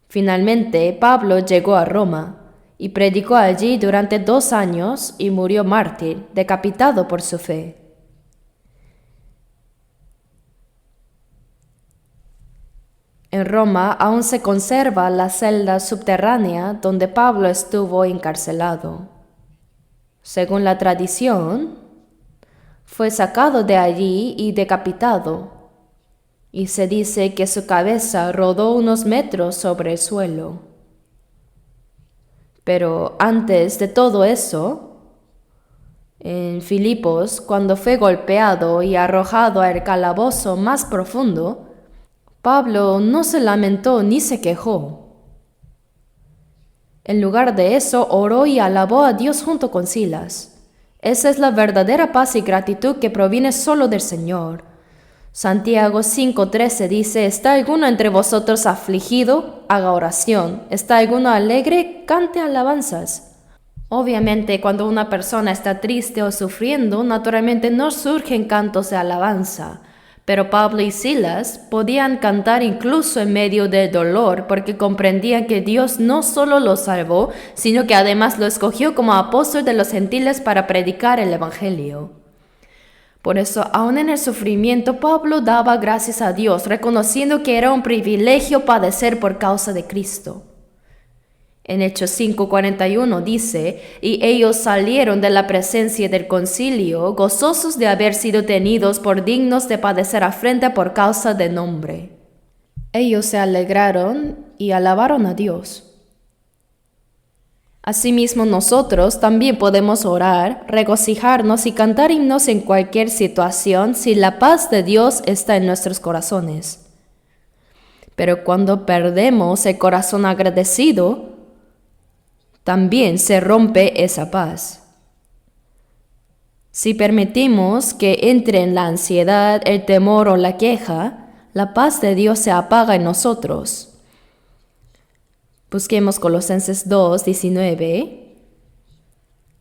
Finalmente, Pablo llegó a Roma y predicó allí durante 2 años y murió mártir, decapitado por su fe. En Roma aún se conserva la celda subterránea donde Pablo estuvo encarcelado. Según la tradición, fue sacado de allí y decapitado, y se dice que su cabeza rodó unos metros sobre el suelo. Pero antes de todo eso, en Filipos, cuando fue golpeado y arrojado al calabozo más profundo, Pablo no se lamentó ni se quejó. En lugar de eso, oró y alabó a Dios junto con Silas. Esa es la verdadera paz y gratitud que proviene solo del Señor. Santiago 5:13 dice: ¿Está alguno entre vosotros afligido? Haga oración. ¿Está alguno alegre? Cante alabanzas. Obviamente, cuando una persona está triste o sufriendo, naturalmente no surgen cantos de alabanza. Pero Pablo y Silas podían cantar incluso en medio del dolor porque comprendían que Dios no solo los salvó, sino que además lo escogió como apóstol de los gentiles para predicar el Evangelio. Por eso, aun en el sufrimiento, Pablo daba gracias a Dios, reconociendo que era un privilegio padecer por causa de Cristo. En Hechos 5:41 dice: y ellos salieron de la presencia del concilio, gozosos de haber sido tenidos por dignos de padecer afrenta por causa del nombre. Ellos se alegraron y alabaron a Dios. Asimismo, nosotros también podemos orar, regocijarnos y cantar himnos en cualquier situación si la paz de Dios está en nuestros corazones. Pero cuando perdemos el corazón agradecido, también se rompe esa paz. Si permitimos que entre en la ansiedad, el temor o la queja, la paz de Dios se apaga en nosotros. Busquemos Colosenses 2:19.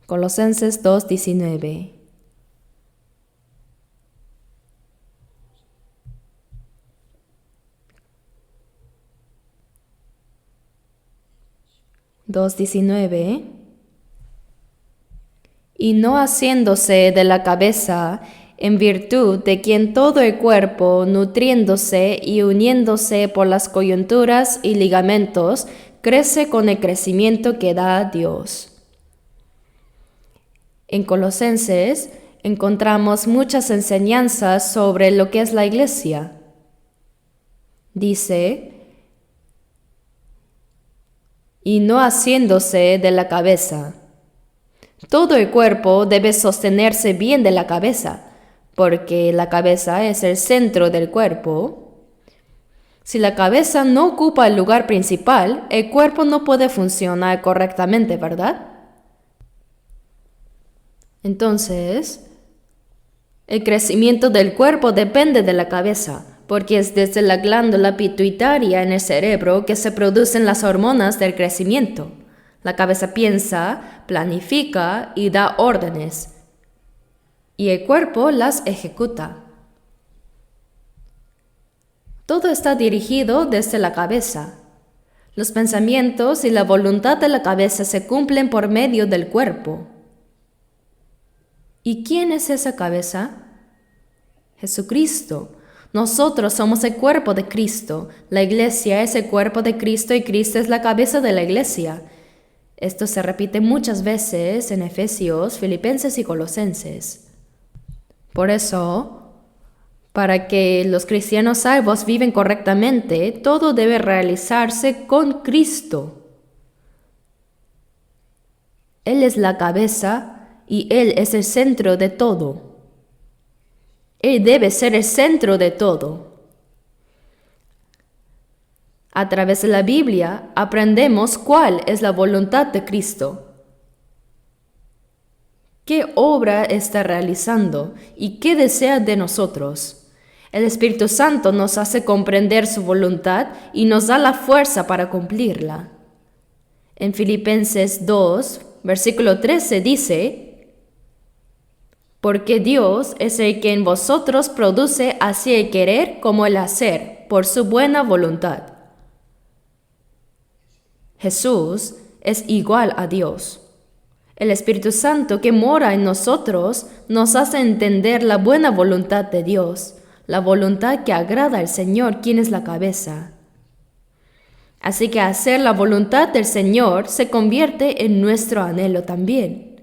Colosenses 2:19. Y no haciéndose de la cabeza, en virtud de quien todo el cuerpo, nutriéndose y uniéndose por las coyunturas y ligamentos, crece con el crecimiento que da Dios. En Colosenses encontramos muchas enseñanzas sobre lo que es la iglesia. Dice: y no haciéndose de la cabeza. Todo el cuerpo debe sostenerse bien de la cabeza, porque la cabeza es el centro del cuerpo. Si la cabeza no ocupa el lugar principal, el cuerpo no puede funcionar correctamente, ¿verdad? Entonces, el crecimiento del cuerpo depende de la cabeza, porque es desde la glándula pituitaria en el cerebro que se producen las hormonas del crecimiento. La cabeza piensa, planifica y da órdenes, y el cuerpo las ejecuta. Todo está dirigido desde la cabeza. Los pensamientos y la voluntad de la cabeza se cumplen por medio del cuerpo. ¿Y quién es esa cabeza? Jesucristo. Nosotros somos el cuerpo de Cristo. La iglesia es el cuerpo de Cristo y Cristo es la cabeza de la iglesia. Esto se repite muchas veces en Efesios, Filipenses y Colosenses. Por eso, para que los cristianos salvos viven correctamente, todo debe realizarse con Cristo. Él es la cabeza y Él es el centro de todo. Él debe ser el centro de todo. A través de la Biblia aprendemos cuál es la voluntad de Cristo. ¿Qué obra está realizando y qué desea de nosotros? El Espíritu Santo nos hace comprender su voluntad y nos da la fuerza para cumplirla. En Filipenses 2, versículo 13 dice: porque Dios es el que en vosotros produce así el querer como el hacer, por su buena voluntad. Jesús es igual a Dios. El Espíritu Santo que mora en nosotros nos hace entender la buena voluntad de Dios, la voluntad que agrada al Señor, quien es la cabeza. Así que hacer la voluntad del Señor se convierte en nuestro anhelo también.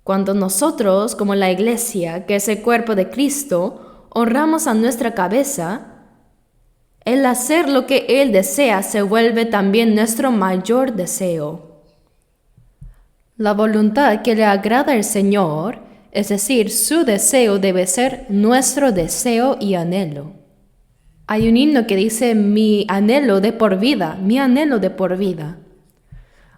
Cuando nosotros, como la Iglesia, que es el cuerpo de Cristo, honramos a nuestra cabeza, el hacer lo que Él desea se vuelve también nuestro mayor deseo. La voluntad que le agrada al Señor, es decir, su deseo debe ser nuestro deseo y anhelo. Hay un himno que dice: mi anhelo de por vida, mi anhelo de por vida.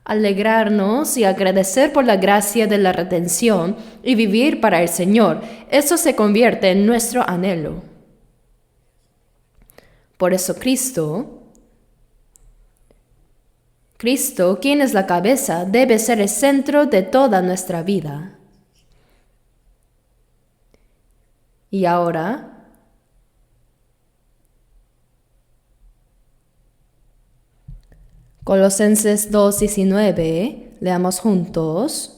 Alegrarnos y agradecer por la gracia de la redención y vivir para el Señor, eso se convierte en nuestro anhelo. Por eso Cristo, quien es la cabeza, debe ser el centro de toda nuestra vida. Y ahora, Colosenses 2:19, leamos juntos.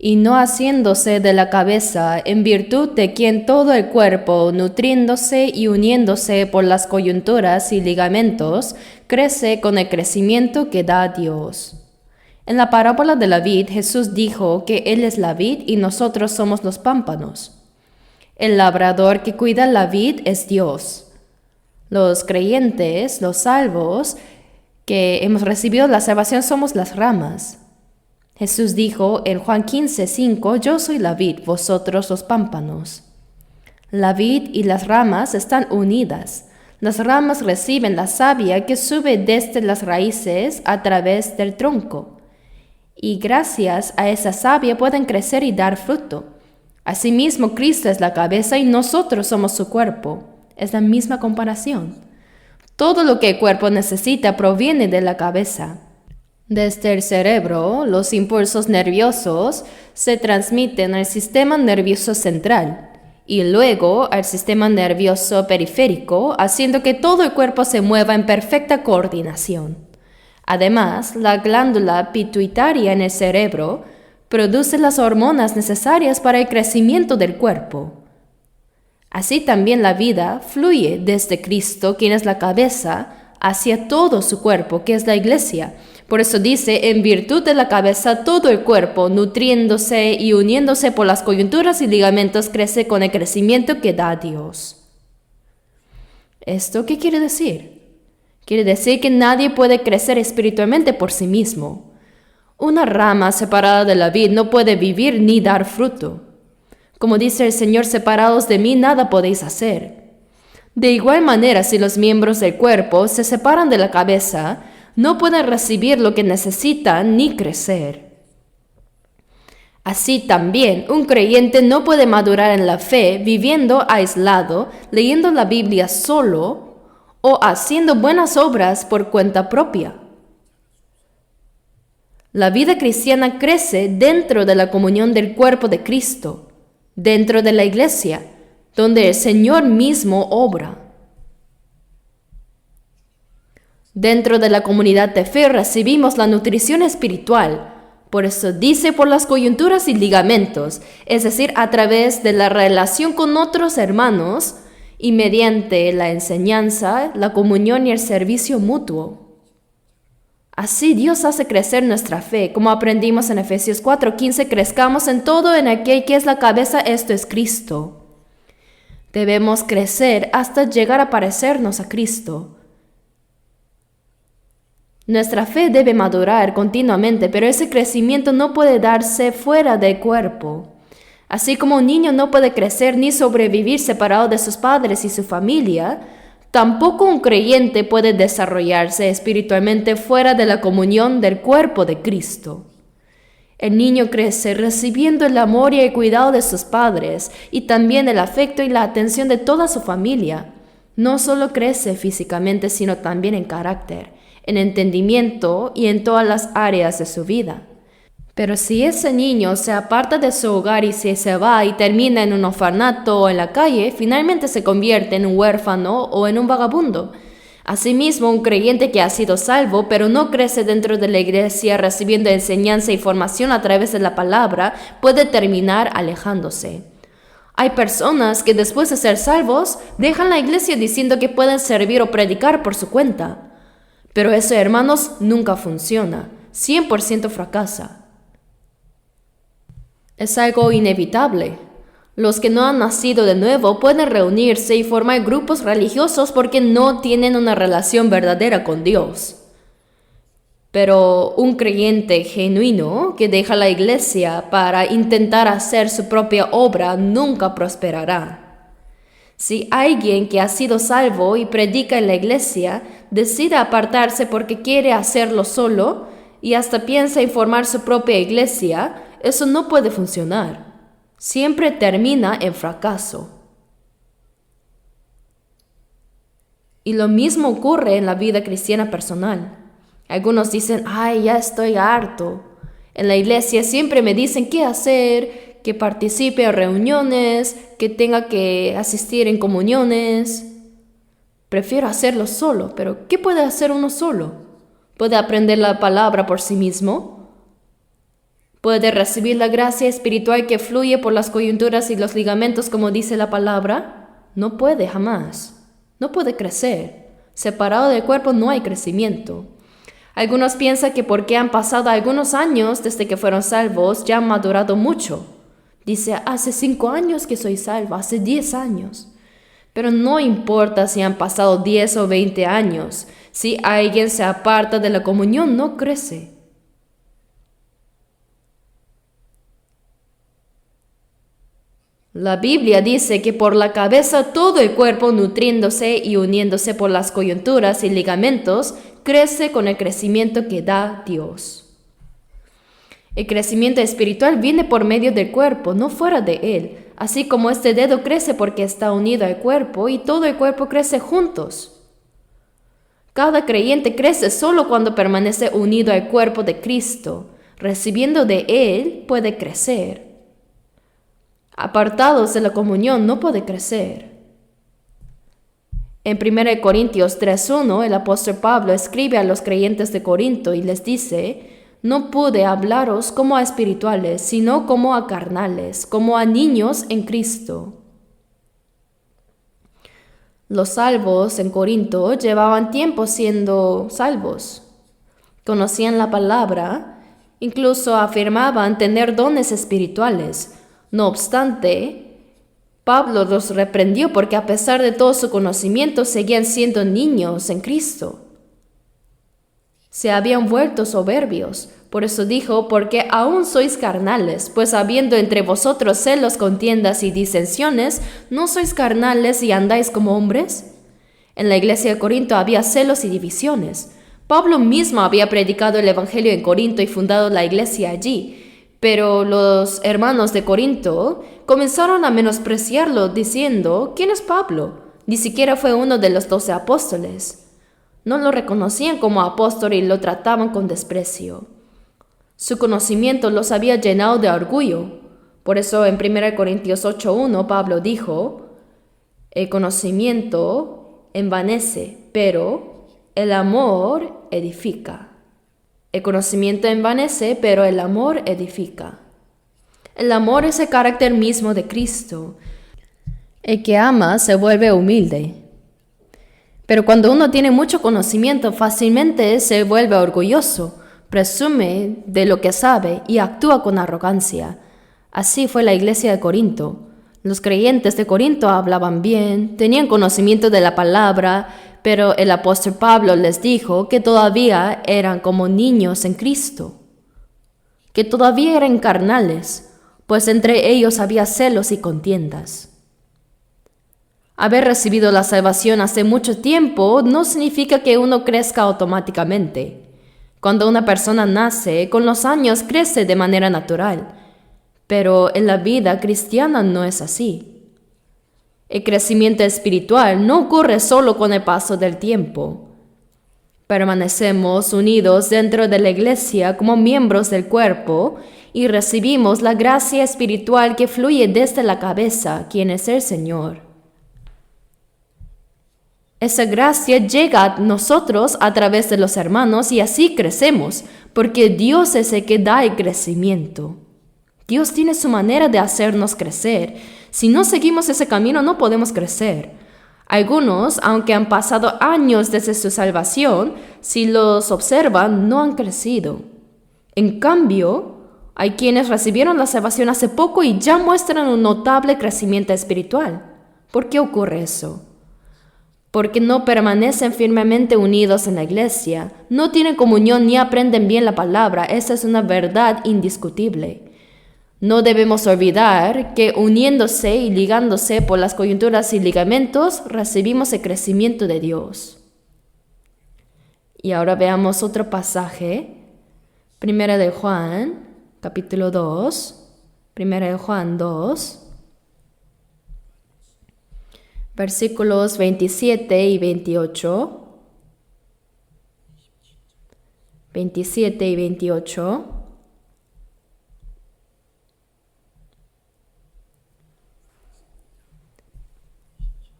Y no haciéndose de la cabeza, en virtud de quien todo el cuerpo, nutriéndose y uniéndose por las coyunturas y ligamentos, crece con el crecimiento que da Dios. En la parábola de la vid, Jesús dijo que Él es la vid y nosotros somos los pámpanos. El labrador que cuida la vid es Dios. Los creyentes, los salvos, que hemos recibido la salvación, somos las ramas. Jesús dijo en Juan 15:5, yo soy la vid, vosotros los pámpanos. La vid y las ramas están unidas. Las ramas reciben la savia que sube desde las raíces a través del tronco. Y gracias a esa savia pueden crecer y dar fruto. Asimismo, Cristo es la cabeza y nosotros somos su cuerpo. Es la misma comparación. Todo lo que el cuerpo necesita proviene de la cabeza. Desde el cerebro, los impulsos nerviosos se transmiten al sistema nervioso central y luego al sistema nervioso periférico, haciendo que todo el cuerpo se mueva en perfecta coordinación. Además, la glándula pituitaria en el cerebro produce las hormonas necesarias para el crecimiento del cuerpo. Así también la vida fluye desde Cristo, quien es la cabeza, hacia todo su cuerpo, que es la Iglesia. Por eso dice, en virtud de la cabeza todo el cuerpo, nutriéndose y uniéndose por las coyunturas y ligamentos, crece con el crecimiento que da Dios. ¿Esto qué quiere decir? Quiere decir que nadie puede crecer espiritualmente por sí mismo. Una rama separada de la vid no puede vivir ni dar fruto. Como dice el Señor, separados de mí nada podéis hacer. De igual manera, si los miembros del cuerpo se separan de la cabeza, no pueden recibir lo que necesitan ni crecer. Así también, un creyente no puede madurar en la fe viviendo aislado, leyendo la Biblia solo o haciendo buenas obras por cuenta propia. La vida cristiana crece dentro de la comunión del cuerpo de Cristo, dentro de la Iglesia, donde el Señor mismo obra. Dentro de la comunidad de fe recibimos la nutrición espiritual. Por eso dice por las coyunturas y ligamentos, es decir, a través de la relación con otros hermanos y mediante la enseñanza, la comunión y el servicio mutuo. Así Dios hace crecer nuestra fe, como aprendimos en Efesios 4:15, crezcamos en todo en aquel que es la cabeza, esto es Cristo. Debemos crecer hasta llegar a parecernos a Cristo. Nuestra fe debe madurar continuamente, pero ese crecimiento no puede darse fuera del cuerpo. Así como un niño no puede crecer ni sobrevivir separado de sus padres y su familia, tampoco un creyente puede desarrollarse espiritualmente fuera de la comunión del cuerpo de Cristo. El niño crece recibiendo el amor y el cuidado de sus padres y también el afecto y la atención de toda su familia. No solo crece físicamente, sino también en carácter, en entendimiento y en todas las áreas de su vida. Pero si ese niño se aparta de su hogar y se va y termina en un orfanato o en la calle, finalmente se convierte en un huérfano o en un vagabundo. Asimismo, un creyente que ha sido salvo, pero no crece dentro de la iglesia recibiendo enseñanza y formación a través de la palabra, puede terminar alejándose. Hay personas que después de ser salvos, dejan la iglesia diciendo que pueden servir o predicar por su cuenta. Pero eso, hermanos, nunca funciona. 100% fracasa. Es algo inevitable. Los que no han nacido de nuevo pueden reunirse y formar grupos religiosos porque no tienen una relación verdadera con Dios. Pero un creyente genuino que deja la iglesia para intentar hacer su propia obra nunca prosperará. Si alguien que ha sido salvo y predica en la iglesia decide apartarse porque quiere hacerlo solo y hasta piensa en formar su propia iglesia, eso no puede funcionar. Siempre termina en fracaso. Y lo mismo ocurre en la vida cristiana personal. Algunos dicen, ay, ya estoy harto. En la iglesia siempre me dicen qué hacer, que participe en reuniones, que tenga que asistir en comuniones. Prefiero hacerlo solo, pero ¿qué puede hacer uno solo? ¿Puede aprender la palabra por sí mismo? ¿Puede recibir la gracia espiritual que fluye por las coyunturas y los ligamentos como dice la palabra? No puede jamás. No puede crecer. Separado del cuerpo no hay crecimiento. Algunos piensan que porque han pasado algunos años desde que fueron salvos, ya han madurado mucho. Dice, hace 5 años que soy salvo, hace 10 años. Pero no importa si han pasado 10 o 20 años. Si alguien se aparta de la comunión, no crece. La Biblia dice que por la cabeza todo el cuerpo, nutriéndose y uniéndose por las coyunturas y ligamentos, crece con el crecimiento que da Dios. El crecimiento espiritual viene por medio del cuerpo, no fuera de él, así como este dedo crece porque está unido al cuerpo y todo el cuerpo crece juntos. Cada creyente crece solo cuando permanece unido al cuerpo de Cristo. Recibiendo de él puede crecer. Apartados de la comunión no puede crecer. En 1 Corintios 3:1, el apóstol Pablo escribe a los creyentes de Corinto y les dice, no pude hablaros como a espirituales, sino como a carnales, como a niños en Cristo. Los salvos en Corinto llevaban tiempo siendo salvos. Conocían la palabra, incluso afirmaban tener dones espirituales. No obstante, Pablo los reprendió porque a pesar de todo su conocimiento seguían siendo niños en Cristo. Se habían vuelto soberbios. Por eso dijo, porque aún sois carnales, pues habiendo entre vosotros celos, contiendas y disensiones, ¿no sois carnales y andáis como hombres? En la iglesia de Corinto había celos y divisiones. Pablo mismo había predicado el evangelio en Corinto y fundado la iglesia allí. Pero los hermanos de Corinto comenzaron a menospreciarlo diciendo, ¿quién es Pablo? Ni siquiera fue uno de los 12 apóstoles. No lo reconocían como apóstol y lo trataban con desprecio. Su conocimiento los había llenado de orgullo. Por eso en 1 Corintios 8:1 Pablo dijo, el conocimiento envanece, pero el amor edifica. El conocimiento envanece, pero el amor edifica. El amor es el carácter mismo de Cristo. El que ama se vuelve humilde. Pero cuando uno tiene mucho conocimiento, fácilmente se vuelve orgulloso, presume de lo que sabe y actúa con arrogancia. Así fue la iglesia de Corinto. Los creyentes de Corinto hablaban bien, tenían conocimiento de la palabra, pero el apóstol Pablo les dijo que todavía eran como niños en Cristo, que todavía eran carnales, pues entre ellos había celos y contiendas. Haber recibido la salvación hace mucho tiempo no significa que uno crezca automáticamente. Cuando una persona nace, con los años crece de manera natural, pero en la vida cristiana no es así. El crecimiento espiritual no ocurre solo con el paso del tiempo. Permanecemos unidos dentro de la iglesia como miembros del cuerpo y recibimos la gracia espiritual que fluye desde la cabeza, quien es el Señor. Esa gracia llega a nosotros a través de los hermanos y así crecemos, porque Dios es el que da el crecimiento. Dios tiene su manera de hacernos crecer. Si no seguimos ese camino, no podemos crecer. Algunos, aunque han pasado años desde su salvación, si los observan, no han crecido. En cambio, hay quienes recibieron la salvación hace poco y ya muestran un notable crecimiento espiritual. ¿Por qué ocurre eso? Porque no permanecen firmemente unidos en la iglesia, no tienen comunión ni aprenden bien la palabra. Esa es una verdad indiscutible. No debemos olvidar que uniéndose y ligándose por las coyunturas y ligamentos, recibimos el crecimiento de Dios. Y ahora veamos otro pasaje. Primera de Juan, capítulo 2. Primera de Juan 2. Versículos 27 y 28. 27 y 28.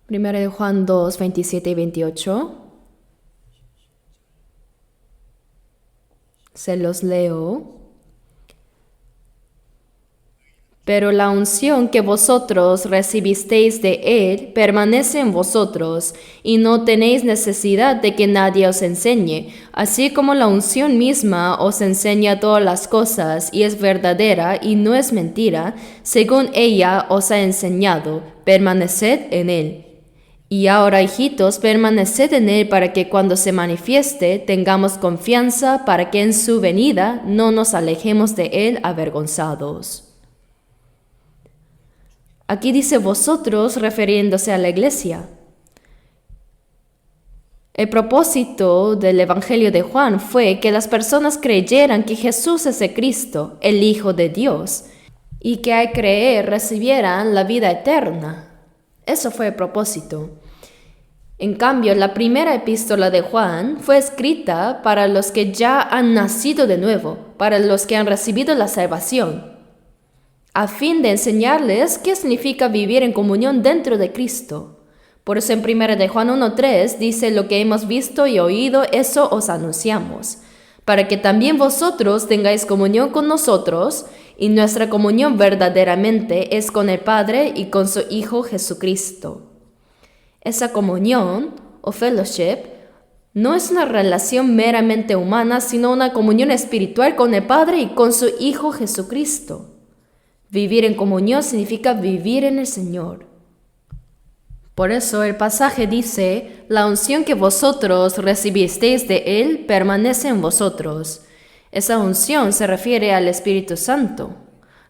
Primera de Juan 2, 27 y 28. Se los leo. Pero la unción que vosotros recibisteis de Él permanece en vosotros, y no tenéis necesidad de que nadie os enseñe, así como la unción misma os enseña todas las cosas, y es verdadera y no es mentira, según ella os ha enseñado, permaneced en Él. Y ahora, hijitos, permaneced en Él para que cuando se manifieste tengamos confianza para que en su venida no nos alejemos de Él avergonzados. Aquí dice vosotros refiriéndose a la iglesia. El propósito del Evangelio de Juan fue que las personas creyeran que Jesús es el Cristo, el Hijo de Dios, y que al creer recibieran la vida eterna. Eso fue el propósito. En cambio, la primera epístola de Juan fue escrita para los que ya han nacido de nuevo, para los que han recibido la salvación, a fin de enseñarles qué significa vivir en comunión dentro de Cristo. Por eso en 1 de Juan 1:3 dice: lo que hemos visto y oído, eso os anunciamos, para que también vosotros tengáis comunión con nosotros, y nuestra comunión verdaderamente es con el Padre y con su Hijo Jesucristo. Esa comunión, o fellowship, no es una relación meramente humana, sino una comunión espiritual con el Padre y con su Hijo Jesucristo. Vivir en comunión significa vivir en el Señor. Por eso el pasaje dice: la unción que vosotros recibisteis de Él permanece en vosotros. Esa unción se refiere al Espíritu Santo.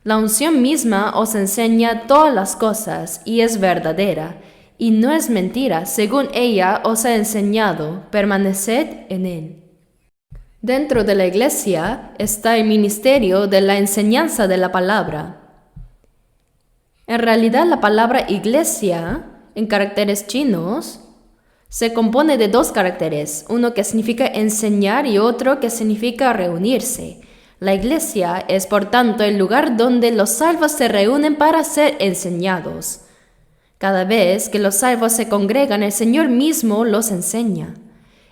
La unción misma os enseña todas las cosas y es verdadera, y no es mentira, según ella os ha enseñado, permaneced en Él. Dentro de la iglesia está el ministerio de la enseñanza de la palabra. En realidad, la palabra iglesia, en caracteres chinos, se compone de dos caracteres, uno que significa enseñar y otro que significa reunirse. La iglesia es, por tanto, el lugar donde los salvos se reúnen para ser enseñados. Cada vez que los salvos se congregan, el Señor mismo los enseña.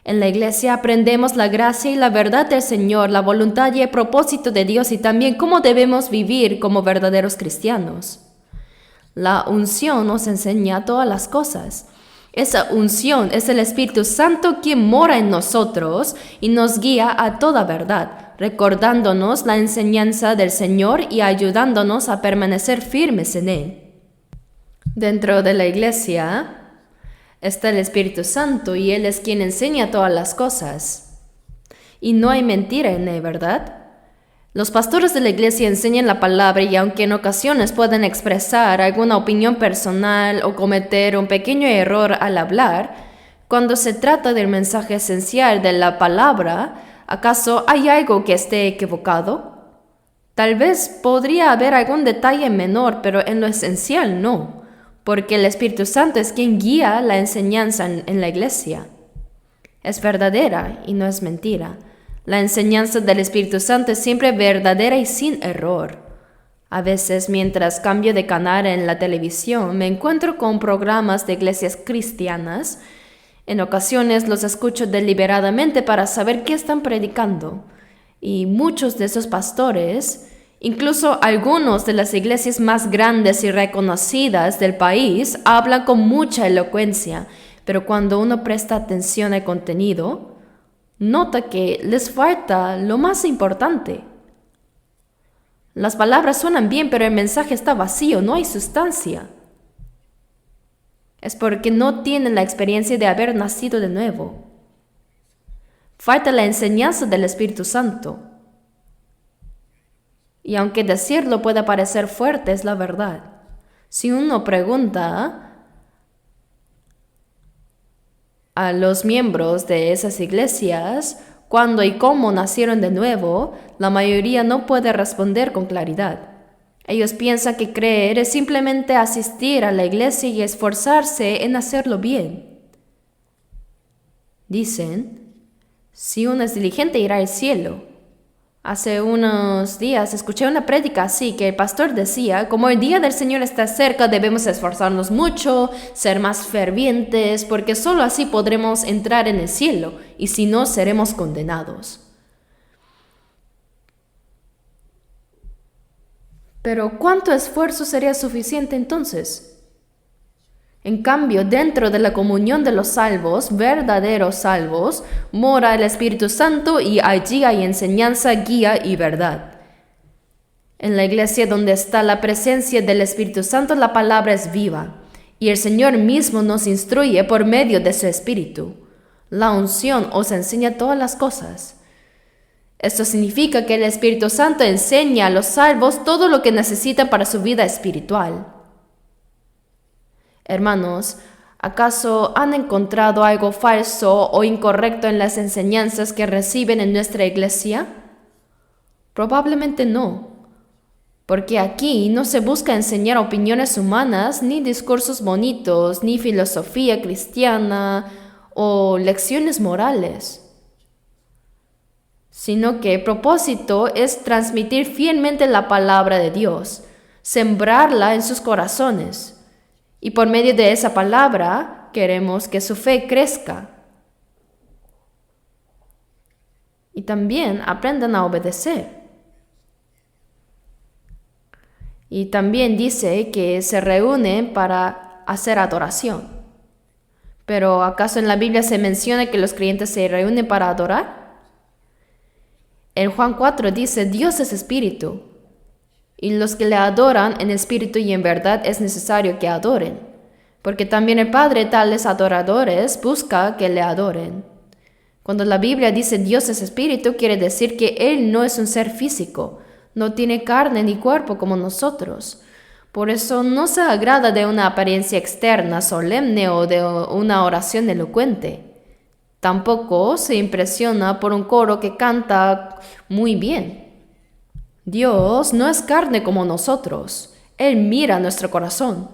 En la iglesia aprendemos la gracia y la verdad del Señor, la voluntad y el propósito de Dios y también cómo debemos vivir como verdaderos cristianos. La unción nos enseña todas las cosas. Esa unción es el Espíritu Santo quien mora en nosotros y nos guía a toda verdad, recordándonos la enseñanza del Señor y ayudándonos a permanecer firmes en Él. Dentro de la iglesia está el Espíritu Santo y Él es quien enseña todas las cosas. Y no hay mentira en Él, ¿verdad? Los pastores de la iglesia enseñan la palabra y aunque en ocasiones pueden expresar alguna opinión personal o cometer un pequeño error al hablar, cuando se trata del mensaje esencial de la palabra, ¿Acaso hay algo que esté equivocado? Tal vez podría haber algún detalle menor, pero en lo esencial no, porque el Espíritu Santo es quien guía la enseñanza en la iglesia. Es verdadera y no es mentira. La enseñanza del Espíritu Santo es siempre verdadera y sin error. A veces, mientras cambio de canal en la televisión, me encuentro con programas de iglesias cristianas. En ocasiones los escucho deliberadamente para saber qué están predicando. Y muchos de esos pastores, incluso algunos de las iglesias más grandes y reconocidas del país, hablan con mucha elocuencia, pero cuando uno presta atención al contenido, nota que les falta lo más importante. Las palabras suenan bien, pero el mensaje está vacío, no hay sustancia. Es porque no tienen la experiencia de haber nacido de nuevo. Falta la enseñanza del Espíritu Santo. Y aunque decirlo pueda parecer fuerte, es la verdad. Si uno pregunta a los miembros de esas iglesias cuándo y cómo nacieron de nuevo, la mayoría no puede responder con claridad. Ellos piensan que creer es simplemente asistir a la iglesia y esforzarse en hacerlo bien. Dicen, si uno es diligente irá al cielo. Hace unos días escuché una prédica así que el pastor decía, como el día del Señor está cerca, debemos esforzarnos mucho, ser más fervientes, porque solo así podremos entrar en el cielo, y si no, seremos condenados. Pero ¿cuánto esfuerzo sería suficiente entonces? En cambio, dentro de la comunión de los salvos, verdaderos salvos, mora el Espíritu Santo y allí hay enseñanza, guía y verdad. En la iglesia donde está la presencia del Espíritu Santo, la palabra es viva y el Señor mismo nos instruye por medio de su Espíritu. La unción os enseña todas las cosas. Esto significa que el Espíritu Santo enseña a los salvos todo lo que necesitan para su vida espiritual. Hermanos, ¿acaso han encontrado algo falso o incorrecto en las enseñanzas que reciben en nuestra iglesia? Probablemente no, porque aquí no se busca enseñar opiniones humanas, ni discursos bonitos, ni filosofía cristiana o lecciones morales, sino que el propósito es transmitir fielmente la palabra de Dios, sembrarla en sus corazones. Y por medio de esa palabra queremos que su fe crezca. Y también aprendan a obedecer. Y también dice que se reúnen para hacer adoración. Pero ¿acaso en la Biblia se menciona que los creyentes se reúnen para adorar? En Juan 4 dice, Dios es espíritu. Y los que le adoran en espíritu y en verdad es necesario que adoren, porque también el Padre tales adoradores busca que le adoren. Cuando la Biblia dice Dios es espíritu, quiere decir que Él no es un ser físico, no tiene carne ni cuerpo como nosotros. Por eso no se agrada de una apariencia externa solemne o de una oración elocuente. Tampoco se impresiona por un coro que canta muy bien. Dios no es carne como nosotros. Él mira nuestro corazón.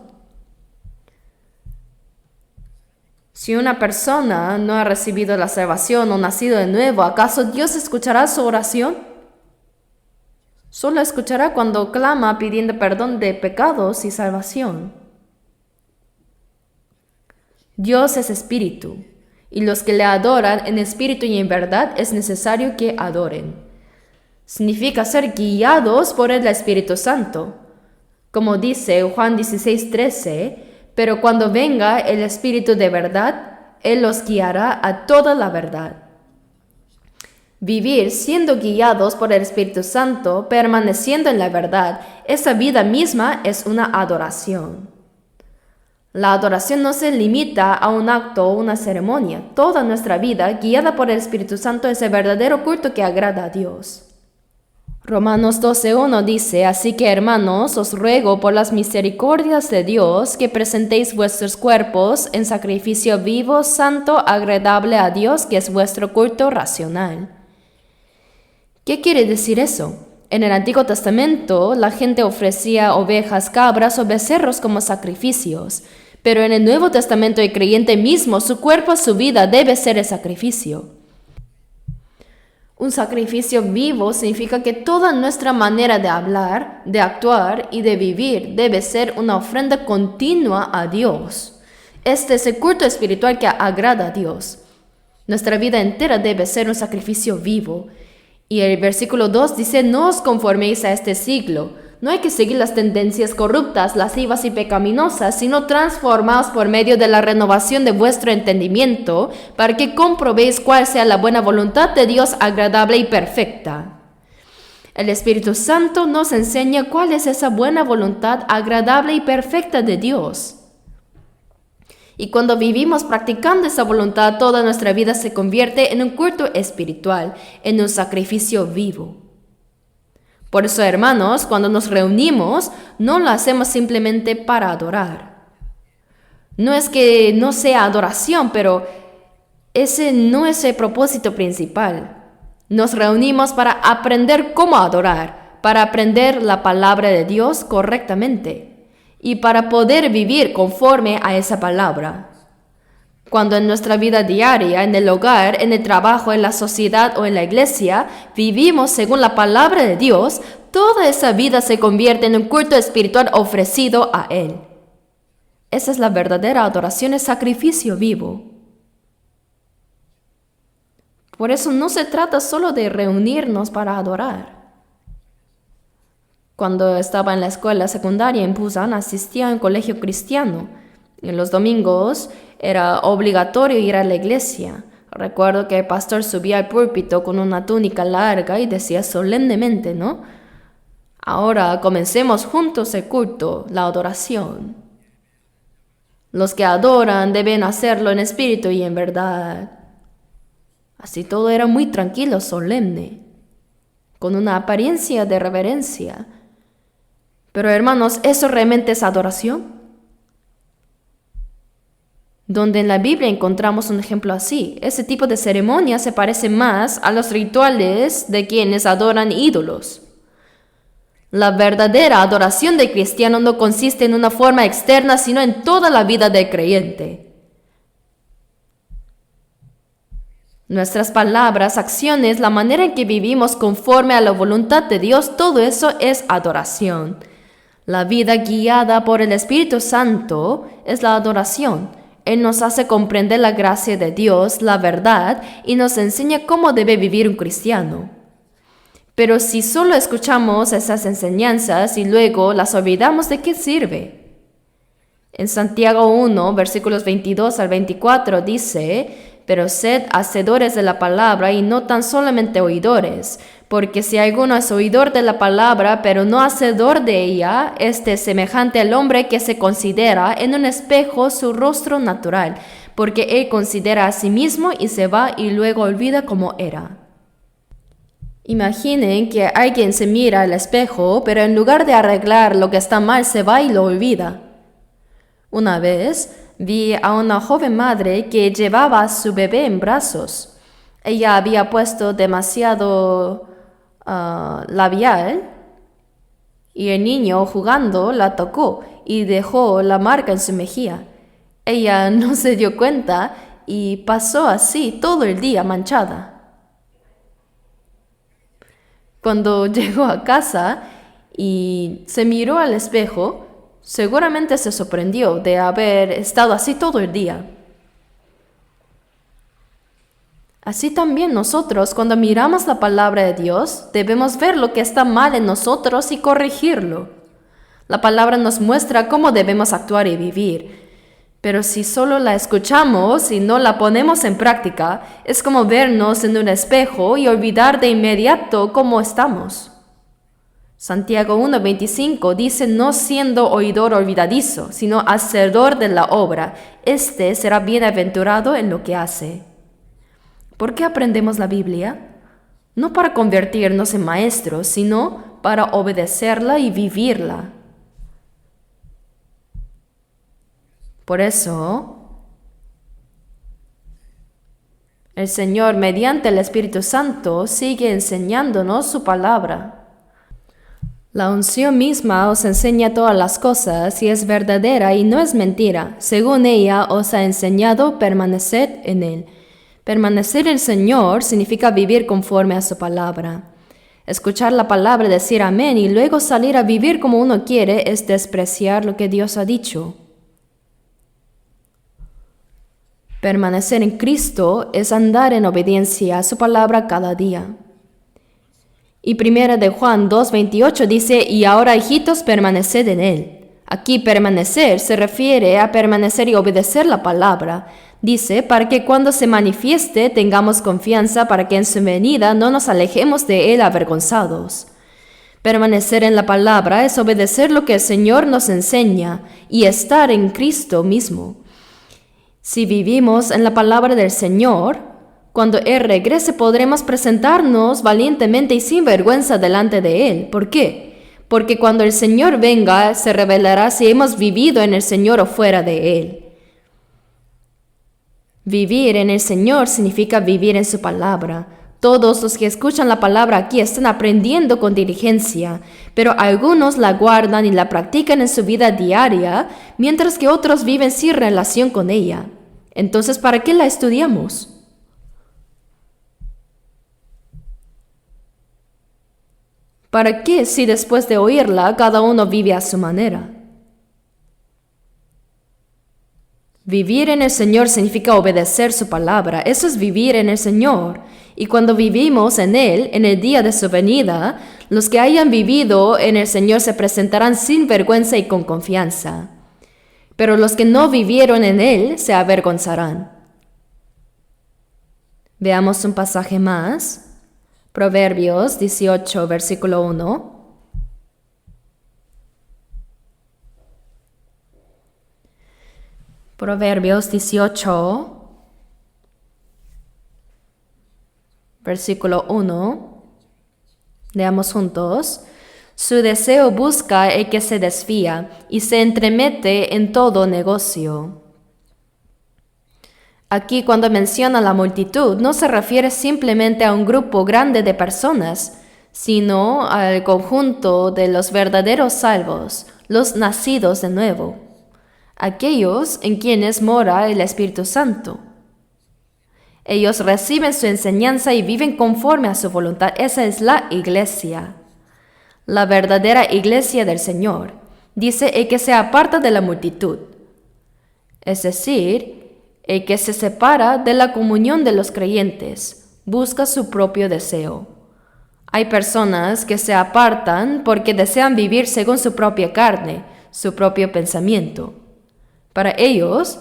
Si una persona no ha recibido la salvación o nacido de nuevo, ¿acaso Dios escuchará su oración? Solo escuchará cuando clama pidiendo perdón de pecados y salvación. Dios es espíritu, y los que le adoran en espíritu y en verdad es necesario que adoren. Significa ser guiados por el Espíritu Santo. Como dice Juan 16:13, pero cuando venga el Espíritu de verdad, Él los guiará a toda la verdad. Vivir siendo guiados por el Espíritu Santo, permaneciendo en la verdad, esa vida misma es una adoración. La adoración no se limita a un acto o una ceremonia. Toda nuestra vida, guiada por el Espíritu Santo, es el verdadero culto que agrada a Dios. Romanos 12:1 dice, así que hermanos, os ruego por las misericordias de Dios que presentéis vuestros cuerpos en sacrificio vivo, santo, agradable a Dios, que es vuestro culto racional. ¿Qué quiere decir eso? En el Antiguo Testamento, la gente ofrecía ovejas, cabras o becerros como sacrificios, pero en el Nuevo Testamento el creyente mismo, su cuerpo, su vida, debe ser el sacrificio. Un sacrificio vivo significa que toda nuestra manera de hablar, de actuar y de vivir debe ser una ofrenda continua a Dios. Este es el culto espiritual que agrada a Dios. Nuestra vida entera debe ser un sacrificio vivo. Y el versículo 2 dice, no os conforméis a este siglo. No hay que seguir las tendencias corruptas, lascivas y pecaminosas, sino transformaos por medio de la renovación de vuestro entendimiento, para que comprobéis cuál sea la buena voluntad de Dios agradable y perfecta. El Espíritu Santo nos enseña cuál es esa buena voluntad agradable y perfecta de Dios. Y cuando vivimos practicando esa voluntad, toda nuestra vida se convierte en un culto espiritual, en un sacrificio vivo. Por eso, hermanos, cuando nos reunimos, no lo hacemos simplemente para adorar. No es que no sea adoración, pero ese no es el propósito principal. Nos reunimos para aprender cómo adorar, para aprender la palabra de Dios correctamente y para poder vivir conforme a esa palabra. Cuando en nuestra vida diaria, en el hogar, en el trabajo, en la sociedad o en la iglesia, vivimos según la palabra de Dios, toda esa vida se convierte en un culto espiritual ofrecido a Él. Esa es la verdadera adoración, el sacrificio vivo. Por eso no se trata solo de reunirnos para adorar. Cuando estaba en la escuela secundaria en Busan, asistía a un colegio cristiano. En los domingos era obligatorio ir a la iglesia. Recuerdo que el pastor subía al púlpito con una túnica larga y decía solemnemente, ¿no? Ahora comencemos juntos el culto, la adoración. Los que adoran deben hacerlo en espíritu y en verdad. Así todo era muy tranquilo, solemne, con una apariencia de reverencia. Pero hermanos, ¿eso realmente es adoración? Donde en la Biblia encontramos un ejemplo así. Ese tipo de ceremonia se parece más a los rituales de quienes adoran ídolos. La verdadera adoración del cristiano no consiste en una forma externa, sino en toda la vida del creyente. Nuestras palabras, acciones, la manera en que vivimos conforme a la voluntad de Dios, todo eso es adoración. La vida guiada por el Espíritu Santo es la adoración. Él nos hace comprender la gracia de Dios, la verdad, y nos enseña cómo debe vivir un cristiano. Pero si solo escuchamos esas enseñanzas y luego las olvidamos, ¿de qué sirve? En Santiago 1, versículos 22 al 24 dice, pero sed hacedores de la palabra y no tan solamente oidores, porque si alguno es oidor de la palabra, pero no hacedor de ella, este es semejante al hombre que se considera en un espejo su rostro natural, porque él considera a sí mismo y se va y luego olvida cómo era. Imaginen que alguien se mira al espejo, pero en lugar de arreglar lo que está mal, se va y lo olvida. Una vez vi a una joven madre que llevaba a su bebé en brazos. Ella había puesto demasiado labial y el niño jugando la tocó y dejó la marca en su mejilla. Ella no se dio cuenta y pasó así todo el día manchada. Cuando llegó a casa y se miró al espejo, seguramente se sorprendió de haber estado así todo el día. Así también nosotros, cuando miramos la palabra de Dios, debemos ver lo que está mal en nosotros y corregirlo. La palabra nos muestra cómo debemos actuar y vivir. Pero si solo la escuchamos y no la ponemos en práctica, es como vernos en un espejo y olvidar de inmediato cómo estamos. Santiago 1:25 dice, no siendo oidor olvidadizo, sino hacedor de la obra, este será bienaventurado en lo que hace. ¿Por qué aprendemos la Biblia? No para convertirnos en maestros, sino para obedecerla y vivirla. Por eso, El Señor, mediante el Espíritu Santo, sigue enseñándonos su palabra. La unción misma os enseña todas las cosas y es verdadera y no es mentira. Según ella os ha enseñado, permaneced en él. Permanecer en el Señor significa vivir conforme a su palabra. Escuchar la palabra, decir amén y luego salir a vivir como uno quiere es despreciar lo que Dios ha dicho. Permanecer en Cristo es andar en obediencia a su palabra cada día. Y 1 de Juan 2:28 dice, y ahora hijitos, permaneced en él. Aquí permanecer se refiere a permanecer y obedecer la palabra. Dice, para que cuando se manifieste tengamos confianza para que en su venida no nos alejemos de él avergonzados. Permanecer en la palabra es obedecer lo que el Señor nos enseña y estar en Cristo mismo. Si vivimos en la palabra del Señor, cuando Él regrese podremos presentarnos valientemente y sin vergüenza delante de Él. ¿Por qué? Porque cuando el Señor venga, se revelará si hemos vivido en el Señor o fuera de Él. Vivir en el Señor significa vivir en su palabra. Todos los que escuchan la palabra aquí están aprendiendo con diligencia, pero algunos la guardan y la practican en su vida diaria, mientras que otros viven sin relación con ella. Entonces, ¿para qué la estudiamos? ¿Para qué si después de oírla cada uno vive a su manera? Vivir en el Señor significa obedecer su palabra. Eso es vivir en el Señor. Y cuando vivimos en Él, en el día de su venida, los que hayan vivido en el Señor se presentarán sin vergüenza y con confianza. Pero los que no vivieron en Él se avergonzarán. Veamos un pasaje más. Proverbios 18, versículo 1. Proverbios 18, versículo 1. Leamos juntos. Su deseo busca el que se desvía y se entremete en todo negocio. Aquí cuando menciona la multitud no se refiere simplemente a un grupo grande de personas, sino al conjunto de los verdaderos salvos, los nacidos de nuevo. Aquellos en quienes mora el Espíritu Santo. Ellos reciben su enseñanza y viven conforme a su voluntad. Esa es la iglesia, la verdadera iglesia del Señor. Dice el que se aparta de la multitud, es decir, el que se separa de la comunión de los creyentes, busca su propio deseo. Hay personas que se apartan porque desean vivir según su propia carne, su propio pensamiento. Para ellos,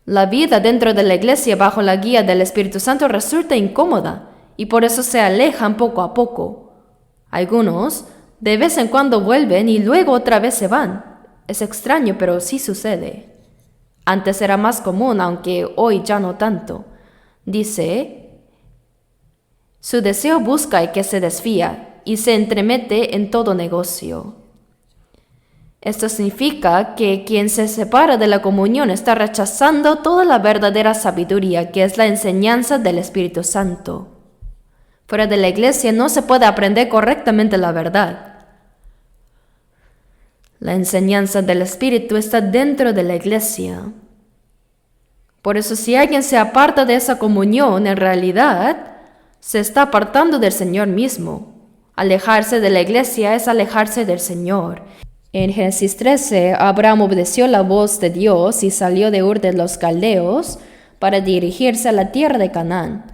la vida dentro de la iglesia bajo la guía del Espíritu Santo resulta incómoda y por eso se alejan poco a poco. Algunos de vez en cuando vuelven y luego otra vez se van. Es extraño, pero sí sucede. Antes era más común, aunque hoy ya no tanto. Dice, su deseo busca el que se desvía y se entremete en todo negocio. Esto significa que quien se separa de la comunión está rechazando toda la verdadera sabiduría, que es la enseñanza del Espíritu Santo. Fuera de la iglesia no se puede aprender correctamente la verdad. La enseñanza del Espíritu está dentro de la iglesia. Por eso si alguien se aparta de esa comunión, en realidad se está apartando del Señor mismo. Alejarse de la iglesia es alejarse del Señor. En Génesis 13, Abraham obedeció la voz de Dios y salió de Ur de los Caldeos para dirigirse a la tierra de Canaán.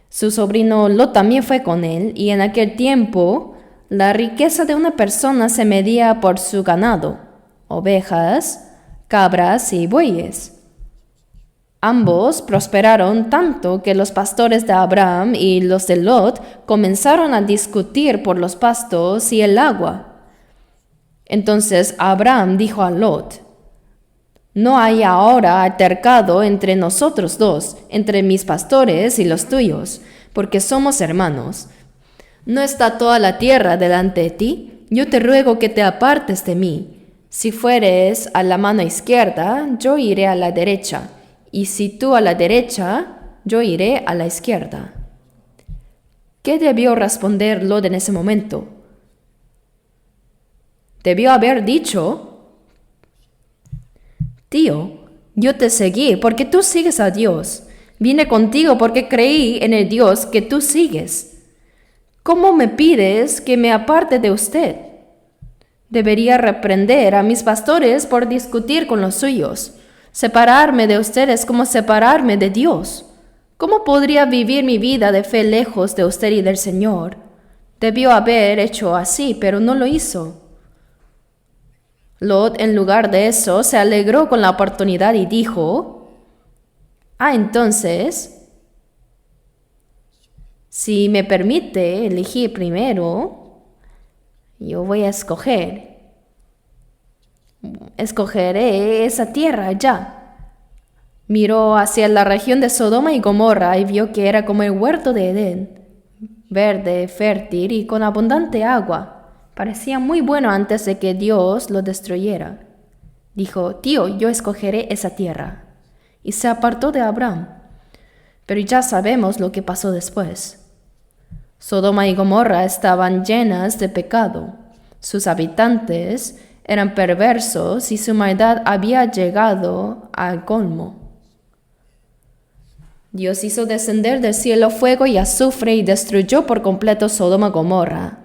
Su sobrino Lot también fue con él, y en aquel tiempo la riqueza de una persona se medía por su ganado, ovejas, cabras y bueyes. Ambos prosperaron tanto que los pastores de Abraham y los de Lot comenzaron a discutir por los pastos y el agua. Entonces Abraham dijo a Lot, no hay ahora altercado entre nosotros dos, entre mis pastores y los tuyos, porque somos hermanos. ¿No está toda la tierra delante de ti? Yo te ruego que te apartes de mí. Si fueres a la mano izquierda, yo iré a la derecha, y si tú a la derecha, yo iré a la izquierda. ¿Qué debió responder Lot en ese momento? Debió haber dicho: tío, yo te seguí porque tú sigues a Dios. Vine contigo porque creí en el Dios que tú sigues. ¿Cómo me pides que me aparte de usted? Debería reprender a mis pastores por discutir con los suyos. Separarme de ustedes como separarme de Dios. ¿Cómo podría vivir mi vida de fe lejos de usted y del Señor? Debió haber hecho así, pero no lo hizo. Lot, en lugar de eso, se alegró con la oportunidad y dijo: entonces, si me permite elegir primero, yo voy a escogeré esa tierra allá. Miró hacia la región de Sodoma y Gomorra y vio que era como el huerto de Edén, verde, fértil y con abundante agua. Parecía muy bueno antes de que Dios lo destruyera. Dijo: tío, yo escogeré esa tierra. Y se apartó de Abraham. Pero ya sabemos lo que pasó después. Sodoma y Gomorra estaban llenas de pecado. Sus habitantes eran perversos y su maldad había llegado al colmo. Dios hizo descender del cielo fuego y azufre y destruyó por completo Sodoma y Gomorra.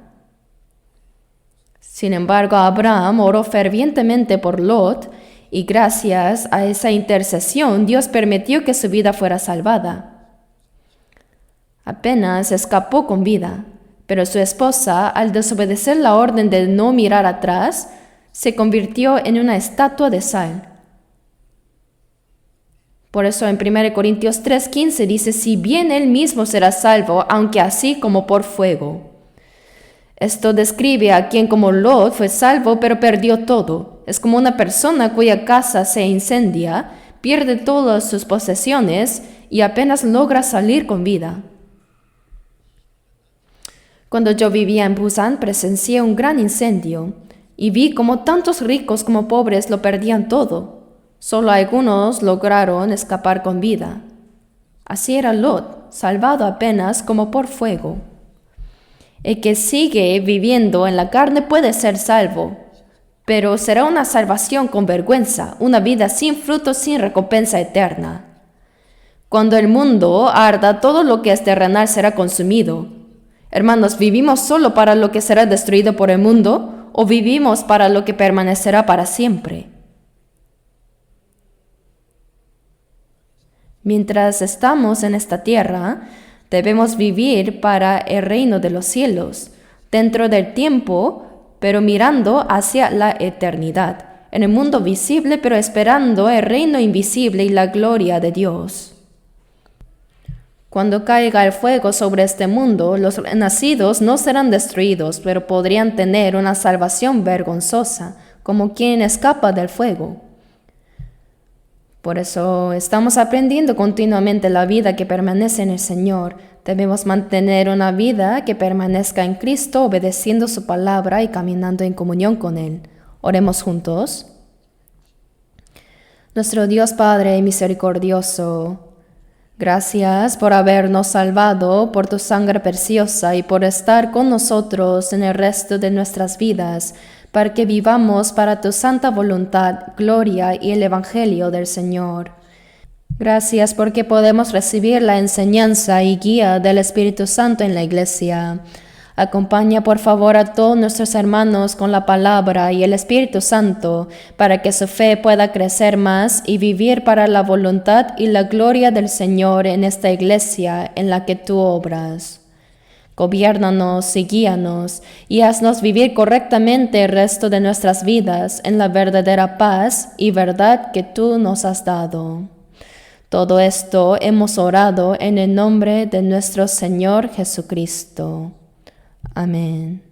Sin embargo, Abraham oró fervientemente por Lot y gracias a esa intercesión Dios permitió que su vida fuera salvada. Apenas escapó con vida, pero su esposa, al desobedecer la orden de no mirar atrás, se convirtió en una estatua de sal. Por eso en 1 Corintios 3:15 dice: si bien él mismo será salvo, aunque así como por fuego. Esto describe a quien como Lot fue salvo pero perdió todo. Es como una persona cuya casa se incendia, pierde todas sus posesiones y apenas logra salir con vida. Cuando yo vivía en Busan presencié un gran incendio y vi cómo tantos ricos como pobres lo perdían todo. Solo algunos lograron escapar con vida. Así era Lot, salvado apenas como por fuego. El que sigue viviendo en la carne puede ser salvo, pero será una salvación con vergüenza, una vida sin fruto, sin recompensa eterna. Cuando el mundo arda, todo lo que es terrenal será consumido. Hermanos, ¿vivimos solo para lo que será destruido por el mundo o vivimos para lo que permanecerá para siempre? Mientras estamos en esta tierra, debemos vivir para el reino de los cielos, dentro del tiempo, pero mirando hacia la eternidad, en el mundo visible, pero esperando el reino invisible y la gloria de Dios. Cuando caiga el fuego sobre este mundo, los nacidos no serán destruidos, pero podrían tener una salvación vergonzosa, como quien escapa del fuego. Por eso estamos aprendiendo continuamente la vida que permanece en el Señor. Debemos mantener una vida que permanezca en Cristo, obedeciendo su palabra y caminando en comunión con Él. Oremos juntos. Nuestro Dios Padre misericordioso, gracias por habernos salvado por tu sangre preciosa y por estar con nosotros en el resto de nuestras vidas, para que vivamos para tu santa voluntad, gloria y el Evangelio del Señor. Gracias porque podemos recibir la enseñanza y guía del Espíritu Santo en la Iglesia. Acompaña por favor a todos nuestros hermanos con la palabra y el Espíritu Santo, para que su fe pueda crecer más y vivir para la voluntad y la gloria del Señor en esta Iglesia en la que tú obras. Gobiérnanos y guíanos y haznos vivir correctamente el resto de nuestras vidas en la verdadera paz y verdad que tú nos has dado. Todo esto hemos orado en el nombre de nuestro Señor Jesucristo. Amén.